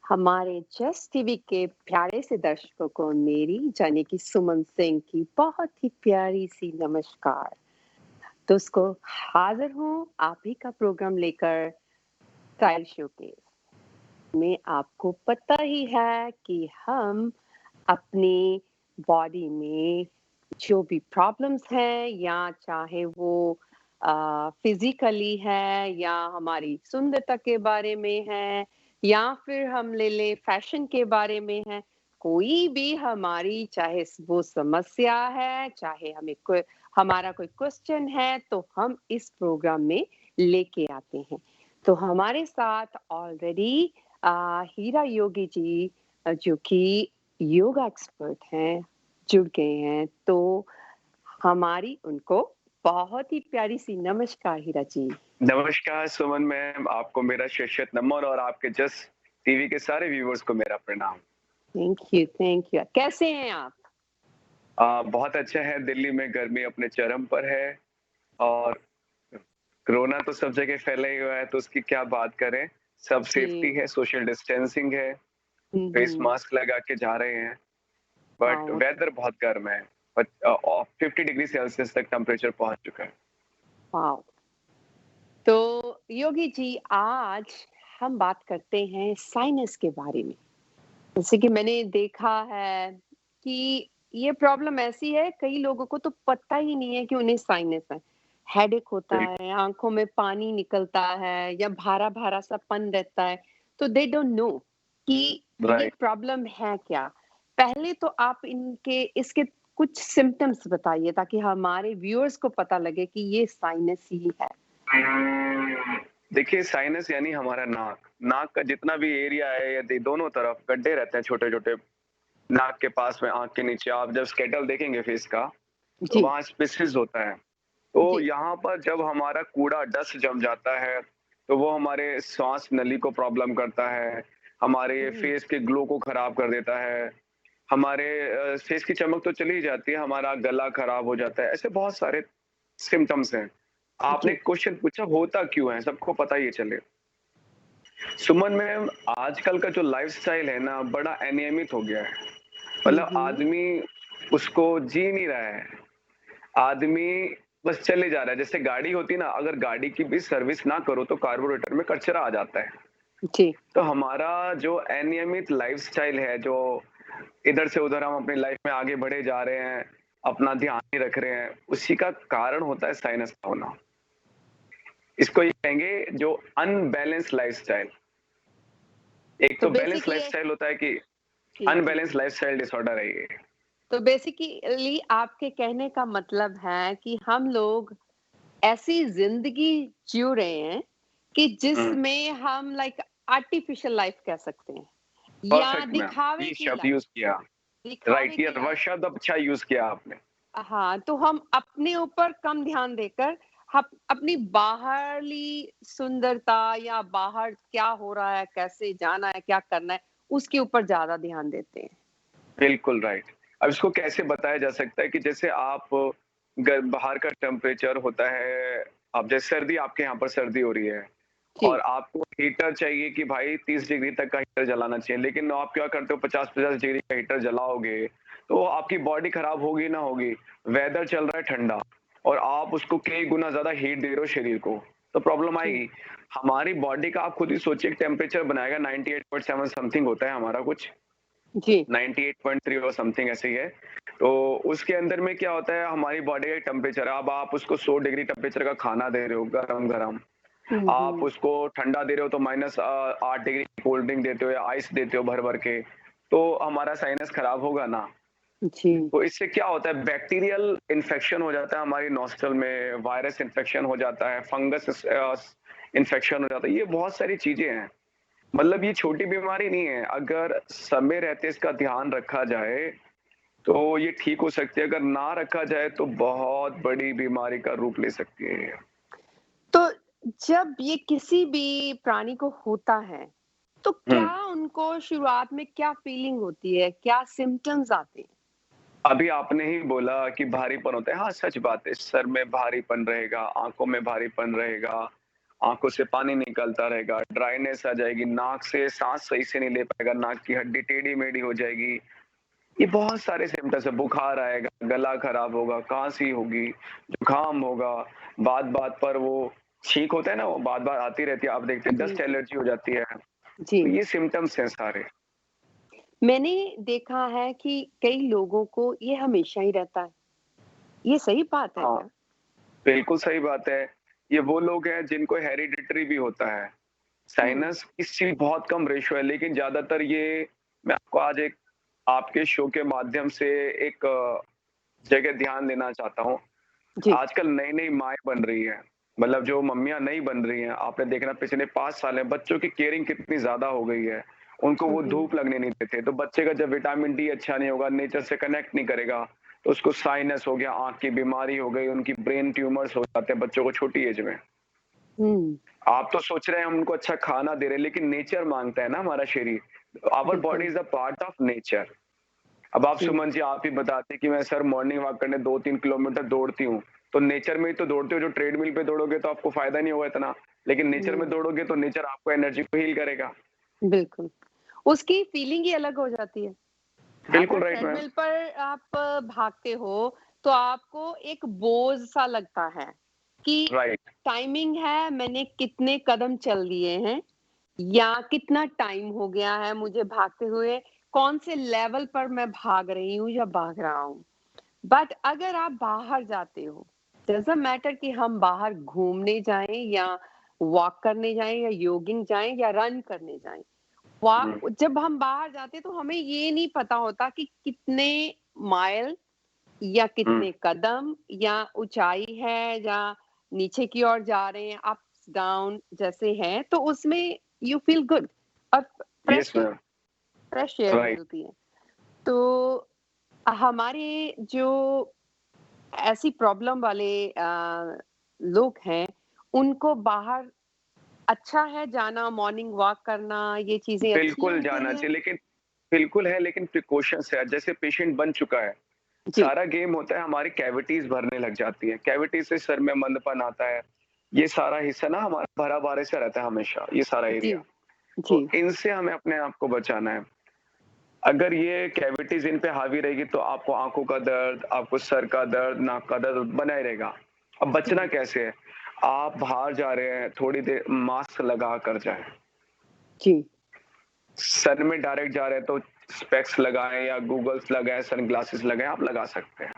हमारे just TV के प्यारे से दर्शकों को मेरी यानी कि सुमन सिंह की बहुत ही प्यारी सी नमस्कार। दोस्तों, हाजिर हूँ आप ही का प्रोग्राम लेकर, स्टाइल शोकेस में। आपको पता ही है कि हम अपनी बॉडी में जो भी प्रॉब्लम्स हैं, या चाहे वो फिजिकली है, या हमारी सुंदरता के बारे में है, या फिर हम ले ले फैशन के बारे में है, कोई भी हमारी चाहे वो समस्या है, चाहे हमारा कोई क्वेश्चन है, तो हम इस प्रोग्राम में लेके आते हैं। तो हमारे साथ ऑलरेडी हीरा योगी जी, जो कि योगा एक्सपर्ट हैं, जुड़ गए हैं। तो हमारी उनको बहुत ही प्यारी सी नमस्कार हीरा जी। नमस्कार सुमन मैम, आपको मेरा शिष्यत नमन और आपके जस्ट टीवी के सारे व्यूवर्स को मेरा प्रणाम। Thank you, thank you. कैसे हैं आप? बहुत अच्छा है, दिल्ली में गर्मी अपने चरम पर है और कोरोना तो सब जगह फैला ही हुआ है, तो उसकी क्या बात करें। सब सेफ्टी जी। है, सोशल डिस्टेंसिंग है, फेस हम्म। मास्क लगा के जा रहे हैं, बट हाँ। वेदर बहुत गर्म है। 50 डिग्री सेल्सियस तक टेम्परेचर पहुंच चुका है। वाओ। तो योगी जी, आज हम बात करते हैं साइनस के बारे में। जैसे कि मैंने देखा है कि ये प्रॉब्लम ऐसी है, कई लोगों को तो पता ही नहीं है कि उन्हें साइनस है। हेडेक होता बिल्कुल है, आँखों में पानी निकलता है, या भारा-भारा सापन रहता है, तो दे डोंट नो कि ये राइट। प्रॉब्लम है क्या? पहले तो आप इनके इसके कुछ सिम्पटम्स बताइए, ताकि हमारे व्यूअर्स को पता लगे कि ये साइनस ही है। देखिए, साइनस यानी हमारा नाक। नाक का जितना भी एरिया है, ये दोनों तरफ गड्ढे रहते हैं छोटे-छोटे। नाक के पास में, आँख के नीचे आप जब स्कैटल देखेंगे फेस का, तो जी, वहाँ स्पिसेस होता है। तो जी। यहाँ पर जब हमारा कूड़ा डस्ट जम जाता है, तो वो हमारे श्वास नली को प्रॉब्लम करता है, हमारे हुँ, फेस के ग्लो को खराब कर देता है, हमारे फेस की चमक तो चली ही जाती है, हमारा गला खराब हो जाता है। ऐसे बहुत सारे सिम्पटम्स हैं। आपने जी। क्वेश्चन पूछा होता क्यों है? सबको पता ये चले। सुमन मैम, आजकल का जो लाइफ़स्टाइल है ना, बड़ा अनियमित हो गया है। हुँ, मतलब हुँ। आदमी उसको जी नहीं रहा है। आदमी बस चले जा रहा है। जैसे गाड़ी होती है ना, अगर गाड़ी की भी सर्विस ना करो तो कार्बोरेटर में कचरा आ जाता है। जी, तो हमारा जो अनियमित लाइफ़स्टाइल है, जो इधर से उधर हम अपनी लाइफ़ में आगे बढ़े जा रहे हैं, अपना ध्यान नहीं रख रहे हैं, उसी का कारण होता है साइनस का होना। इसको ये कहेंगे जो अनबैलेंस लाइफ़स्टाइल। एक तो तो बैलेंस बेसिकली ये लाइफ़स्टाइल होता है कि जी, जी। अनबैलेंस लाइफ़स्टाइल डिसऑर्डर है ये। तो बेसिकली आपके कहने का मतलब है कि हम लोग ऐसी ज़िंदगी जियो रहे हैं कि हुँ, जिसमें हम लाइक आर्टिफ़िशियल लाइफ़ कह सकते हैं, या परफेक्ट मैम, दिखावे ये की शब्द लाइफ़, यूज़ किया। दिखावे राइट, ये की लाइफ़। शब्द अच्छा यूज़ किया आपने। हाँ, तो हम अपने ऊपर कम ध्यान देकर हप अपनी बाहरली सुंदरता, या बाहर क्या हो रहा है, कैसे जाना है, क्या करना है, उसके ऊपर ज़्यादा ध्यान देते हैं। बिल्कुल राइट। अब इसको कैसे बताया जा सकता है कि जैसे आप बाहर का टेम्परेचर होता है, अब जैसे सर्दी, आपके यहाँ पर सर्दी हो रही है जी। और आपको हीटर चाहिए कि भाई 30 डिग्री तक का हीटर जलाना चाहिए, लेकिन आप क्या करते हो, 50-50 डिग्री का हीटर जलाओगे, तो आपकी बॉडी खराब होगी ना होगी। वेदर चल रहा है ठंडा और आप उसको कई गुना ज़्यादा हीट दे रहे हो शरीर को, तो प्रॉब्लम जी, आएगी। हमारी बॉडी का आप खुद ही सोचिए, टेम्परेचर बनाएगा 98.7 समथिंग होता है हमारा कुछ। जी। 98.3 और समथिंग ऐसे ही है। तो उसके अंदर में क्या होता है, हमारी बॉडी का टेम्परेचर है, अब आप उसको 100 डिग्री टेम्परेचर का खाना दे रहे हो गरम-गरम, हुँ, आप हुँ। उसको ठंडा दे रहे हो तो माइनस 8 डिग्री कोल्ड ड्रिंक देते हो या आइस देते हो भर-भर के, तो हमारा साइनस खराब होगा ना। जी, तो इससे क्या होता है, बैक्टीरियल इन्फेक्शन हो जाता है हमारी नॉस्ट्रल में, वायरस इन्फेक्शन हो जाता है, फंगस इन्फेक्शन हो जाता है, ये बहुत सारी चीज़ें हैं। मतलब ये छोटी बीमारी नहीं है, अगर समय रहते इसका ध्यान रखा जाए, तो ये ठीक हो सकती है, अगर ना रखा जाए तो बहुत बड़ी बीमारी का रूप ले सकती है ये। तो जब ये किसी भी प्राणी को होता है, तो हुँ, क्या उनको शुरुआत में क्या फीलिंग होती है? क्या सिम्पटम्स आते हैं? अभी आपने ही बोला कि भारीपन होता है, हाँ, सच बात है, सर में भारीपन रहेगा, आँखों में भारीपन रहेगा आँखों से पानी निकलता रहेगा, ड्राइनेस आ जाएगी, नाक से साँस सही से नहीं ले पाएगा, नाक की हड्डी टेढ़ी-मेढ़ी हो जाएगी। ये बहुत सारे सिम्पटम्स है, बुखार आएगा, गला खराब होगा, खाँसी होगी, जुकाम होगा, बात-बात पर वो छींक होता है ना, वो बात-बात आती रहती है, आप देखते हैं जी, डस्ट जी। एलर्जी हो जाती है। जी। तो ये सिम्पटम्स हैं सारे। मैंने देखा है कि कई लोगों को ये हमेशा ही रहता है। ये सही बात है हाँ, क्या? बिल्कुल सही बात है। ये वो लोग हैं जिनको हेरिडिटरी भी होता है। हुँ। साइनस इसकी बहुत कम रेशियो है, लेकिन ज़्यादातर ये मैं आपको आज एक आपके शो के माध्यम से एक जगह ध्यान देना चाहता हूँ। जी। आजकल नई-नई माएँ बन रही हैं, मतलब जो मम्मियाँ नई बन रही हैं, आपने देखना पिछले 5 साल में बच्चों की केयरिंग कितनी ज़्यादा हो गई है। उनको हुँ, वो हुँ। धूप लगने नहीं देते, तो बच्चे का जब विटामिन डी अच्छा नहीं होगा, नेचर से कनेक्ट नहीं करेगा, तो उसको साइनस हो गया, आँख की बीमारी हो गई, उनकी ब्रेन ट्यूमर्स हो जाते हैं बच्चों को छोटी एज में। हुँ, आप तो सोच रहे हैं हम उनको अच्छा खाना दे रहे हैं, लेकिन नेचर माँगता है ना हमारा शरीर। आवर बॉडी बिल्कुल। Is a part of nature. अब आप जी। सुमन जी आप ही बताते कि मैं सर मॉर्निंग वॉक करने 2-3 किलोमीटर दौड़ती हूँ। तो नेचर में ही तो दौड़ते हो, जो ट्रेडमिल पे दौड़ोगे तो आपको फ़ायदा नहीं होगा इतना। लेकिन नेचर में हुँ, दौड़ोगे तो नेचर आपको एनर्जी को हील करेगा। बिल्कुल। उसकी फीलिंग ही अलग हो जाती है। अगर बिल्कुल राइट मैम। ट्रेडमिल पर आप भागते हो, तो आपको एक बोझ-सा लगता है कि राइट। टाइमिंग है, मैंने कितने कदम चल दिए हैं या कितना टाइम हो गया है मुझे भागते हुए, कौन से लेवल पर मैं भाग रही हूँ या भाग रहा हूँ। बट अगर आप बाहर जाते हो, डज़न्ट मैटर कि हम बाहर घूमने जाएँ या वॉक करने जाएँ या जॉगिंग जाएँ या रन करने जाएँ। हुँ, जब हम बाहर जाते हैं तो हमें ये नहीं पता होता कि कितने माइल या हुँ। कितने कदम या ऊँचाई है या नीचे की ओर जा रहे हैं, अप्स डाउन जैसे हैं, तो उसमें यू फील गुड और yes ma'am. Fresh air right. मिलती है। तो हमारे जो ऐसी प्रॉब्लम वाले लोग हैं, उनको बाहर अच्छा है जाना, मॉर्निंग वॉक करना, ये चीज़ें अच्छी हैं बिल्कुल उनके जाना लिए? चाहिए, लेकिन बिल्कुल है, लेकिन प्रिकॉशंस है। जैसे पेशेंट बन चुका है, जी, सारा गेम होता है हमारी कैविटीज़ भरने लग जाती है। कैविटी से सर में मंदपन आता है। ये सारा हिस्सा ना हमारा भरा-भारे से रहता है हमेशा, ये सारा जी, एरिया। जी। तो इनसे हमें अपने आप को बचाना है। अगर ये कैविटीज़ इन पे हावी रहेगी तो आपको आँखों का दर्द, आपको सर का दर्द, नाक का दर्द बना ही रहेगा। अब बचना हुँ, कैसे है? आप बाहर जा रहे हैं, थोड़ी देर मास्क लगा कर जाएँ। जी। सन में डायरेक्ट जा रहे हैं तो स्पेक्स लगाएँ या गॉगल्स लगाएँ, सनग्लासेस लगाएँ, आप लगा सकते हैं।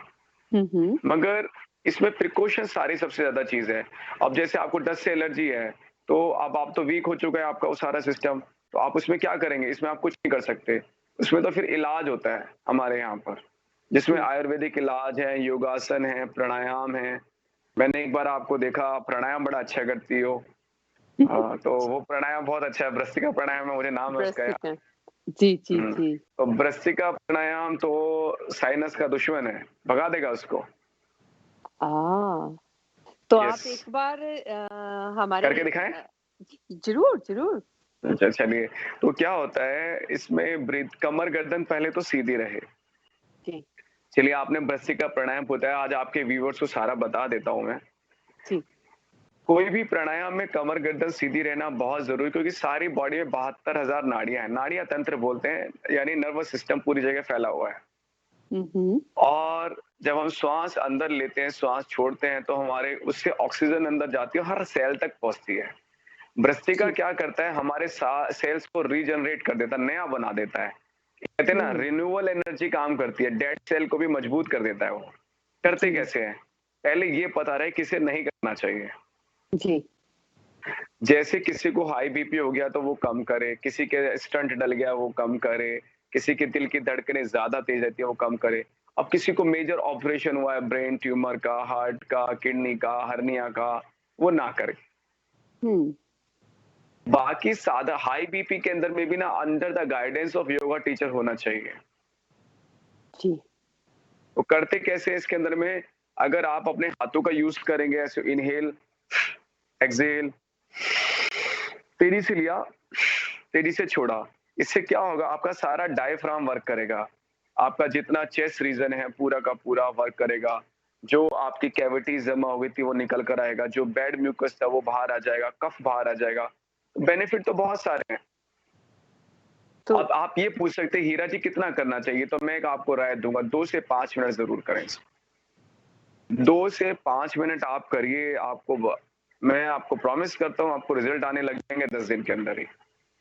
हुँ, हुँ। मगर इसमें प्रिकॉशन सारी सबसे ज़्यादा चीज़ है। अब जैसे आपको डस्ट से एलर्जी है, तो अब आप तो वीक हो चुका है आपका वो सारा सिस्टम, तो आप उसमें क्या करेंगे? इसमें आप कुछ नहीं कर सकते। उसमें तो फिर इलाज होता है हमारे यहाँ पर, जिसमें जी। आयुर्वेदिक इलाज है, योगासन है, प्राणायाम है। मैंने एक बार आपको देखा आप प्राणायाम बड़ा अच्छा करती हो। तो वो प्राणायाम बहुत अच्छा है, भ्रस्त्रिका प्राणायाम है, मुझे नाम है उसका याद। ब्रेस्टिका। जी, जी, हुँ, जी। तो भ्रस्त्रिका प्राणायाम तो साइनस का दुश्मन है, भगा देगा उसको। आ, तो यस। आप एक बार हमारे करके दिखाएँ? ज़रूर, ज़रूर। अच्छा चलिए, तो क्या होता है इसमें ब्रीथ कमर गर्दन पहले तो सीधी रहे। जी, चलिए आपने भ्रस्त्रिका प्राणायाम बताया, आज आपके व्यूअर्स को सारा बता देता हूँ मैं। जी। कोई भी प्राणायाम में कमर गर्दन सीधी रहना बहुत ज़रूरी क्योंकि सारी बॉडी में 72,000 नाड़ियाँ हैं। नाड़ियाँ तंत्र बोलते हैं, यानी नर्वस सिस्टम पूरी जगह फैला हुआ है। हुँ, हुँ। और जब हम श्वास अंदर लेते हैं, श्वास छोड़ते हैं तो हमारे उससे ऑक्सीजन अंदर जाती है, हर सेल तक पहुँचती है। भ्रस्त्रिका जी। क्या करता है हमारे सेल्स को रीजनरेट कर देता है, नया बना देता है। कहते हैं ना हुँ, रिन्यूअल एनर्जी काम करती है, डेड सेल को भी मजबूत कर देता है वो। करते जी, कैसे हैं? पहले ये पता रहे किसे नहीं करना चाहिए। जी। जैसे किसी को हाई बीपी हो गया तो वो कम करे, किसी के स्टंट डल गया वो कम करे, किसी के दिल की धड़कनें ज़्यादा तेज़ रहती है वो कम करे। अब किसी को मेजर ऑपरेशन हुआ है ब्रेन ट्यूमर का, हार्ट का, किडनी का, हर्निया का, वो ना करे। हुँ, बाकी सादा हाई बीपी के अंदर में भी ना under the guidance of yoga teacher होना चाहिए। जी। तो करते कैसे हैं इसके अंदर में, अगर आप अपने हाथों का यूज़ करेंगे ऐसे इनहेल, एक्सहेल, तेज़ी से लिया, तेज़ी से छोड़ा। इससे क्या होगा आपका सारा डायफ्राम वर्क करेगा। आपका जितना चेस्ट रीजन है पूरा का पूरा वर्क करेगा। जो आपकी कैविटीज जमा हो गई थी वो निकल कर आएगा, जो बैड म्यूकस था वो बाहर आ जाएगा, कफ बाहर आ जाएगा। बेनिफिट तो बहुत सारे हैं। तो अब आप ये पूछ सकते हैं हीरा जी कितना करना चाहिए, तो मैं एक आपको राय दूँगा 2 से 5 मिनट ज़रूर करें। 2 से 5 मिनट आप करिए, मैं आपको प्रॉमिस करता हूँ आपको रिजल्ट आने लग जाएँगे 10 दिन के अंदर ही।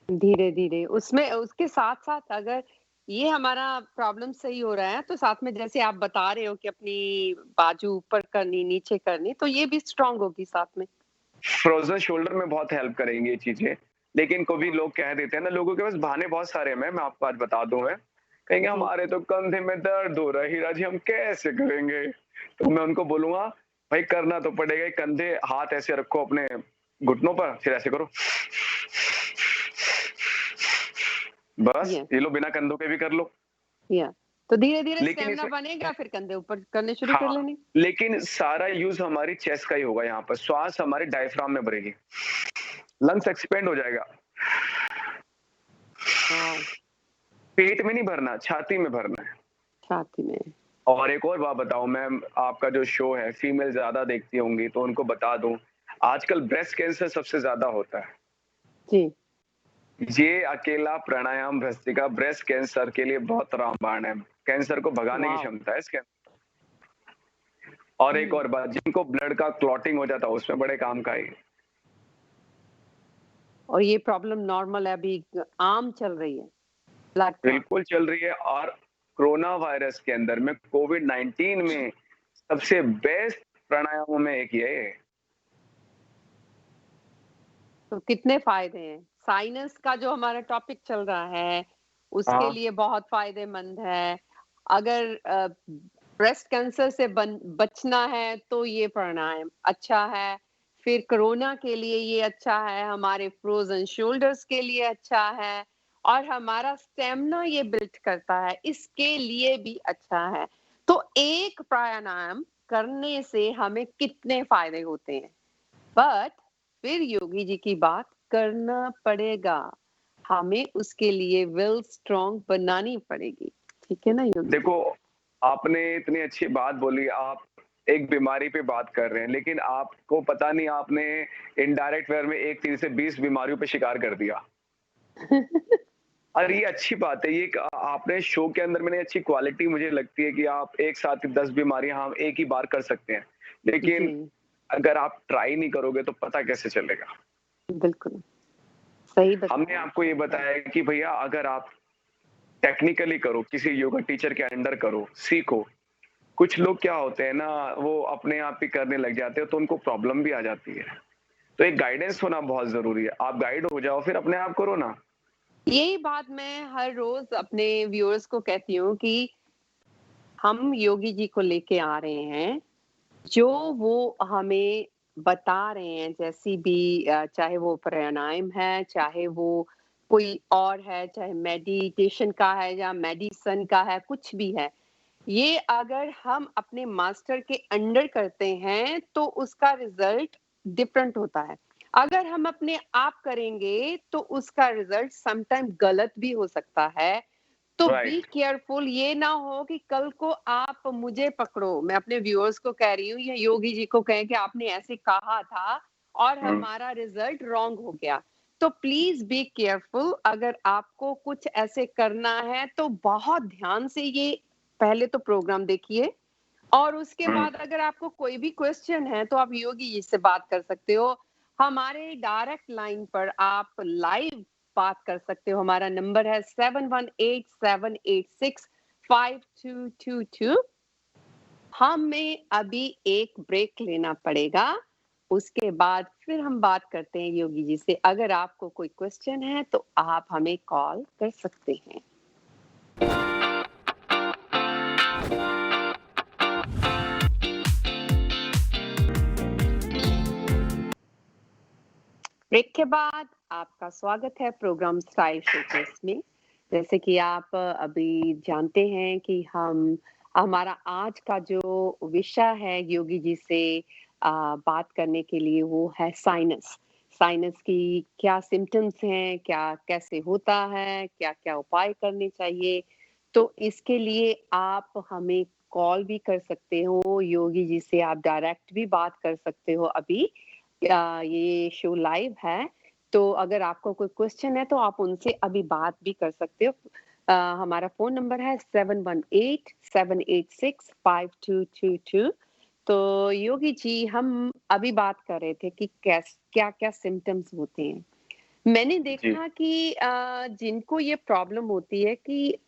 धीरे-धीरे उसमें उसके साथ-साथ अगर ये हमारा प्रॉब्लम सही हो रहा है, तो साथ में जैसे आप बता रहे हो कि अपनी बाजू ऊपर करनी, नीचे करनी, तो ये भी स्ट्रॉन्ग होगी साथ में। फ्रोज़न शोल्डर में बहुत हेल्प करेंगी ये चीज़ें। लेकिन कभी लोग कह देते हैं ना, लोगों के पास बहाने बहुत सारे हैं, मैं आपको आज बता दूँ मैं। कहेंगे जी, हमारे तो कंधे में दर्द हो रहा है हीरा जी, हम कैसे करेंगे? तो मैं उनको बोलूँगा भाई करना तो पड़ेगा ही, कंधे हाथ ऐसे रखो अपने घुटनों पर, फिर ऐसे करो। बस, यस, ये लो बिना कंधों के भी कर लो। या तो धीरे-धीरे लेकिन स्टैमिना इसमें बनेगा, फिर कंधे ऊपर करने शुरू कर हाँ, लेंगे। लेकिन सारा यूज़ हमारी चेस्ट का ही होगा यहाँ पर, श्वास हमारे डायफ्राम में भरेगी। लंग्स एक्सपेंड हो जाएगा। वाओ! पेट में नहीं भरना, छाती में भरना है। छाती में। और एक और बात बताऊँ मैम, आपका जो शो है फीमेल ज़्यादा देखती होंगी तो उनको बता दूँ, आजकल ब्रेस्ट कैंसर सबसे ज़्यादा होता है। जी, ये अकेला प्राणायाम भस्त्रिका ब्रेस्ट कैंसर के लिए बहुत रामबाण है। कैंसर को भगाने की वाओ! क्षमता है इसके अंदर। और एक हुँ, और बात, जिनको ब्लड का क्लॉटिंग हो जाता है उसमें बड़े काम का है ये। और ये प्रॉब्लम नॉर्मल है अभी आम चल रही है, ब्लड क्लॉट। बिल्कुल चल रही है। और कोरोना वायरस के अंदर में कोविड-19 में सबसे बेस्ट प्राणायामों में एक ये है। तो कितने फ़ायदे हैं? साइनस का जो हमारा टॉपिक चल रहा है, उसके हाँ, लिए बहुत फ़ायदेमंद है। अगर ब्रेस्ट कैंसर से बचना है तो ये प्राणायाम अच्छा है। फिर कोरोना के लिए ये अच्छा है, हमारे फ्रोज़न शोल्डर्स के लिए अच्छा है और हमारा स्टैमिना ये बिल्ड करता है, इसके लिए भी अच्छा है। तो एक प्राणायाम करने से हमें कितने फ़ायदे होते हैं। बट फिर योगी जी की बात करना पड़ेगा। हमें उसके लिए विल स्ट्रांग बनानी पड़ेगी। ठीक है ना योगी जी? देखो आपने इतनी अच्छी बात बोली, आप एक बीमारी पे बात कर रहे हैं, लेकिन आपको पता नहीं आपने इनडायरेक्ट वे में एक तीर से 20 बीमारियों पे शिकार कर दिया। और ये अच्छी बात है, ये एक आपने शो के अंदर मैंने अच्छी क्वालिटी मुझे लगती है कि आप एक साथ ही 10 बीमारियाँ हम एक ही बार कर सकते हैं। जी, लेकिन अगर आप ट्राई नहीं करोगे तो पता कैसे चलेगा? बिल्कुल, सही हमने बताया आपको ये आपने बात। बताया कि भैया अगर आप टेक्निकली करो, किसी योगा टीचर के अंडर करो, सीखो। कुछ लोग क्या होते हैं ना, वो अपने आप ही करने लग जाते हैं तो उनको प्रॉब्लम भी आ जाती है। तो एक गाइडेंस होना बहुत ज़रूरी है। आप गाइड हो जाओ फिर अपने आप करो ना। यही बात मैं हर रोज़ अपने व्यूअर्स को कहती हूँ कि हम योगी जी को लेके आ रहे हैं, जो वो हमें बता रहे हैं जैसी भी चाहे वो प्राणायाम है, चाहे वो कोई और है, चाहे मेडिटेशन का है या मेडिसिन का है, कुछ भी है। ये अगर हम अपने मास्टर के अंडर करते हैं, तो उसका रिज़ल्ट डिफरेंट होता है। अगर हम अपने आप करेंगे, तो उसका रिज़ल्ट समटाइम गलत भी हो सकता है। तो बी राइट। केयरफुल ये ना हो कि कल को आप मुझे पकड़ो, मैं अपने व्यूअर्स को कह रही हूँ या योगी जी को कहें कि आपने ऐसे कहा था और हुँ, हमारा रिज़ल्ट रॉन्ग हो गया। तो प्लीज़ बी केयरफुल अगर आपको कुछ ऐसे करना है, तो बहुत ध्यान से ये पहले तो प्रोग्राम देखिए और उसके हुँ। बाद अगर आपको कोई भी क्वेश्चन है, तो आप योगी जी से बात कर सकते हो। हमारे डायरेक्ट लाइन पर आप लाइव बात कर सकते हो। हमारा नंबर है 7187865222। हमें अभी एक ब्रेक लेना पड़ेगा। उसके बाद फिर हम बात करते हैं योगी जी से। अगर आपको कोई क्वेश्चन है, तो आप हमें कॉल कर सकते हैं। ब्रेक के बाद आपका स्वागत है प्रोग्राम स्टाइल शोकेस में। जैसे कि आप अभी जानते हैं कि हमारा आज का जो विषय है योगी जी से बात करने के लिए वो है साइनस। साइनस की क्या सिम्टम्स हैं, क्या कैसे होता है, क्या-क्या उपाय करने चाहिए। तो इसके लिए आप हमें कॉल भी कर सकते हो, योगी जी से आप डायरेक्ट भी बात कर सकते हो अभी। ये शो लाइव है, तो अगर आपको कोई क्वेश्चन है तो आप उनसे अभी बात भी कर सकते हो। हमारा फ़ोन नंबर है 718-786-5222। तो योगी जी, हम अभी बात कर रहे थे कि क्या-क्या सिम्पटम्स होते हैं। मैंने जी, देखा कि जिनको ये प्रॉब्लम होती है कि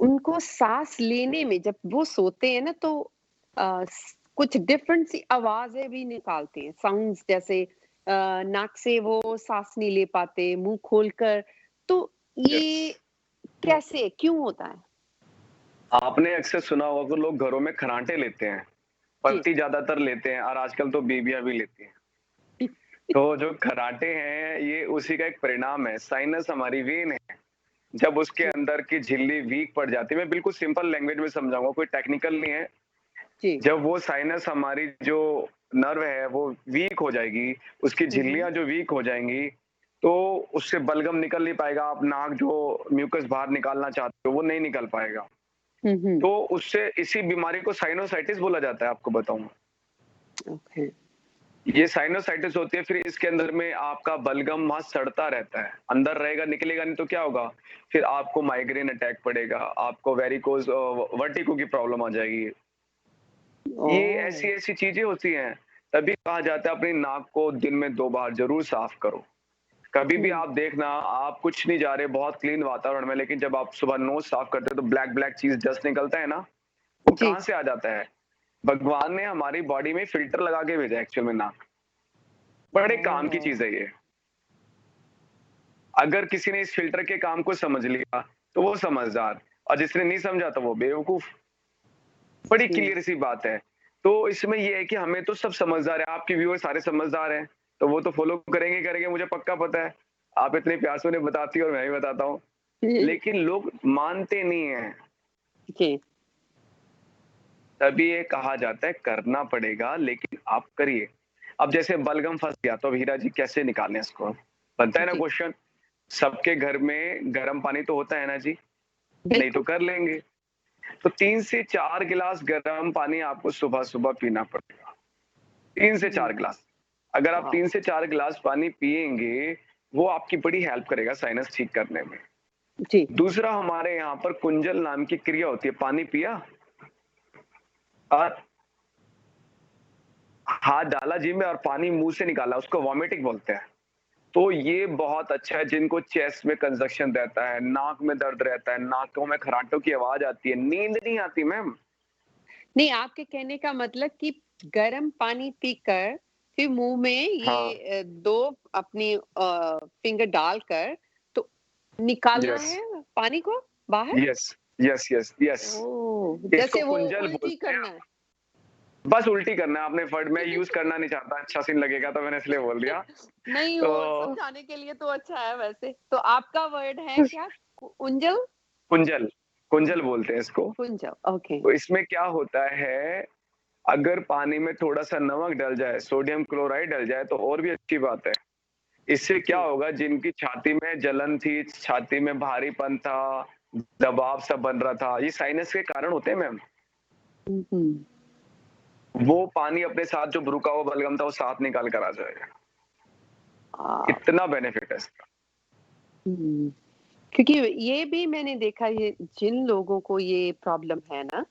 उनको साँस लेने में जब वो सोते हैं ना तो कुछ डिफरेंट सी आवाज़ें भी निकालते हैं, साउंड्स जैसे नाक से वो साँस नहीं ले पाते, मुँह खोलकर। तो यस। ये कैसे, क्यों होता है? आपने अक्सर सुना होगा कि लोग घरों में खर्राटे लेते हैं, जी। पति ज़्यादातर लेते हैं और आजकल तो बीवियाँ भी लेती हैं। तो जो खर्राटे हैं, ये उसी का एक परिणाम है। साइनस हमारी वेन है, जब उसके जी, अंदर की झिल्ली वीक पड़ जाती है, मैं बिल्कुल सिंपल लैंग्वेज में समझाऊँगा, कोई टेक्निकल नहीं है। जी। जब वो साइनस हमारी जो नर्व है वो वीक हो जाएगी, उसकी हुँ, हुँ। झिल्लियाँ जो वीक हो जाएँगी, तो उससे बलगम निकल नहीं पाएगा, आप नाक जो म्यूकस बाहर निकालना चाहते हो, वो नहीं निकल पाएगा। हुँ, हुँ। तो उससे इसी बीमारी को साइनोसाइटिस बोला जाता है, आपको बताऊँ। ओके। ये साइनोसाइटिस होती है, फिर इसके अंदर में आपका बलगम वहाँ सड़ता रहता है, अंदर रहेगा, निकलेगा नहीं तो क्या होगा? फिर आपको माइग्रेन अटैक पड़ेगा, आपको वेरिकोज़ वर्टिगो की प्रॉब्लम आ जाएगी। ये ओह! ऐसी-ऐसी चीज़ें होती हैं, तभी कहा जाता है अपनी नाक को दिन में 2 बार ज़रूर साफ करो। कभी भी हुँ। आप देखना, आप कुछ नहीं जा रहे, बहुत क्लीन वातावरण में, लेकिन जब आप सुबह नोज़ साफ करते हो तो ब्लैक-ब्लैक चीज़ डस्ट निकलता है ना, वो जी। कहाँ से आ जाता है? भगवान ने हमारी बॉडी में फ़िल्टर लगा के भेजा है एक्चुअल में नाक। बड़े काम की ओह! चीज़ है ये। अगर किसी ने इस फ़िल्टर के काम को समझ लिया, तो वो समझदार और जिसने नहीं समझा तो वो बेवकूफ़। बड़ी जी। क्लियर सी बात है। तो इसमें ये है कि हमें तो सब समझदार है, आपके व्यूअर सारे समझदार हैं, तो वो तो फ़ॉलो करेंगे ही करेंगे, मुझे पक्का पता है। आप इतने प्यार से उन्हें बताती हो और मैं भी बताता हूँ। लेकिन लोग मानते नहीं हैं, जी। तभी ये कहा जाता है करना पड़ेगा लेकिन आप करिए। अब जैसे बलगम फँस गया तो अब हीरा जी कैसे निकालें इसको? बनता है ना जी। क्वेश्चन, सबके घर में गरम पानी तो होता है ना जी? नहीं तो बिल्कुल। कर लेंगे। तो 3 से 4 गिलास गरम पानी आपको सुबह-सुबह पीना पड़ेगा। 3 से 4 हुँ। गिलास। अगर आप वाह! 3 से 4 गिलास पानी पिएँगे, वो आपकी बड़ी हेल्प करेगा साइनस ठीक करने में। जी। दूसरा हमारे यहाँ पर कुंजल नाम की क्रिया होती है, पानी पिया और हाथ डाला जीभ में और पानी मुँह से निकाला, उसको वॉमिटिंग बोलते हैं। तो ये बहुत अच्छा है जिनको चेस्ट में कंजक्शन रहता है, नाक में दर्द रहता है, नाकों में खर्राटों की आवाज़ आती है, नींद नहीं आती मैम। नहीं, आपके कहने का मतलब कि गर्म पानी पीकर फिर मुँह में हाँ, ये 2 अपनी फिंगर डालकर तो निकालना यस, है पानी को बाहर? Yes, yes, yes, yes. Oh! इसको जैसे वो कुंजल उल्टी बोलते हैं। करना है। बस उल्टी करना है आपने फट मैं यूज़ करना नहीं चाहता, अच्छा सीन लगेगा तो मैंने इसलिए बोल दिया। नहीं, तो वो समझाने के लिए तो अच्छा है वैसे। तो आपका वर्ड है क्या? उंजल? कुंजल, कुंजल बोलते हैं इसको। कुंजल, ओके। तो इसमें क्या होता है, अगर पानी में थोड़ा-सा नमक डल जाए, सोडियम क्लोराइड डल जाए तो और भी अच्छी बात है। इससे क्या जी। होगा जिनकी छाती में जलन थी, छाती में भारीपन था, दबाव सा बन रहा था, ये साइनस के कारण होते हैं मैम। हुँ, हुँ। वो पानी अपने साथ जो रुका हुआ बलगम था वो साथ निकाल कर आ जाएगा। अ, इतना बेनिफिट है इसका। हुँ। क्योंकि ये भी मैंने देखा ये जिन लोगों को ये प्रॉब्लम है ना,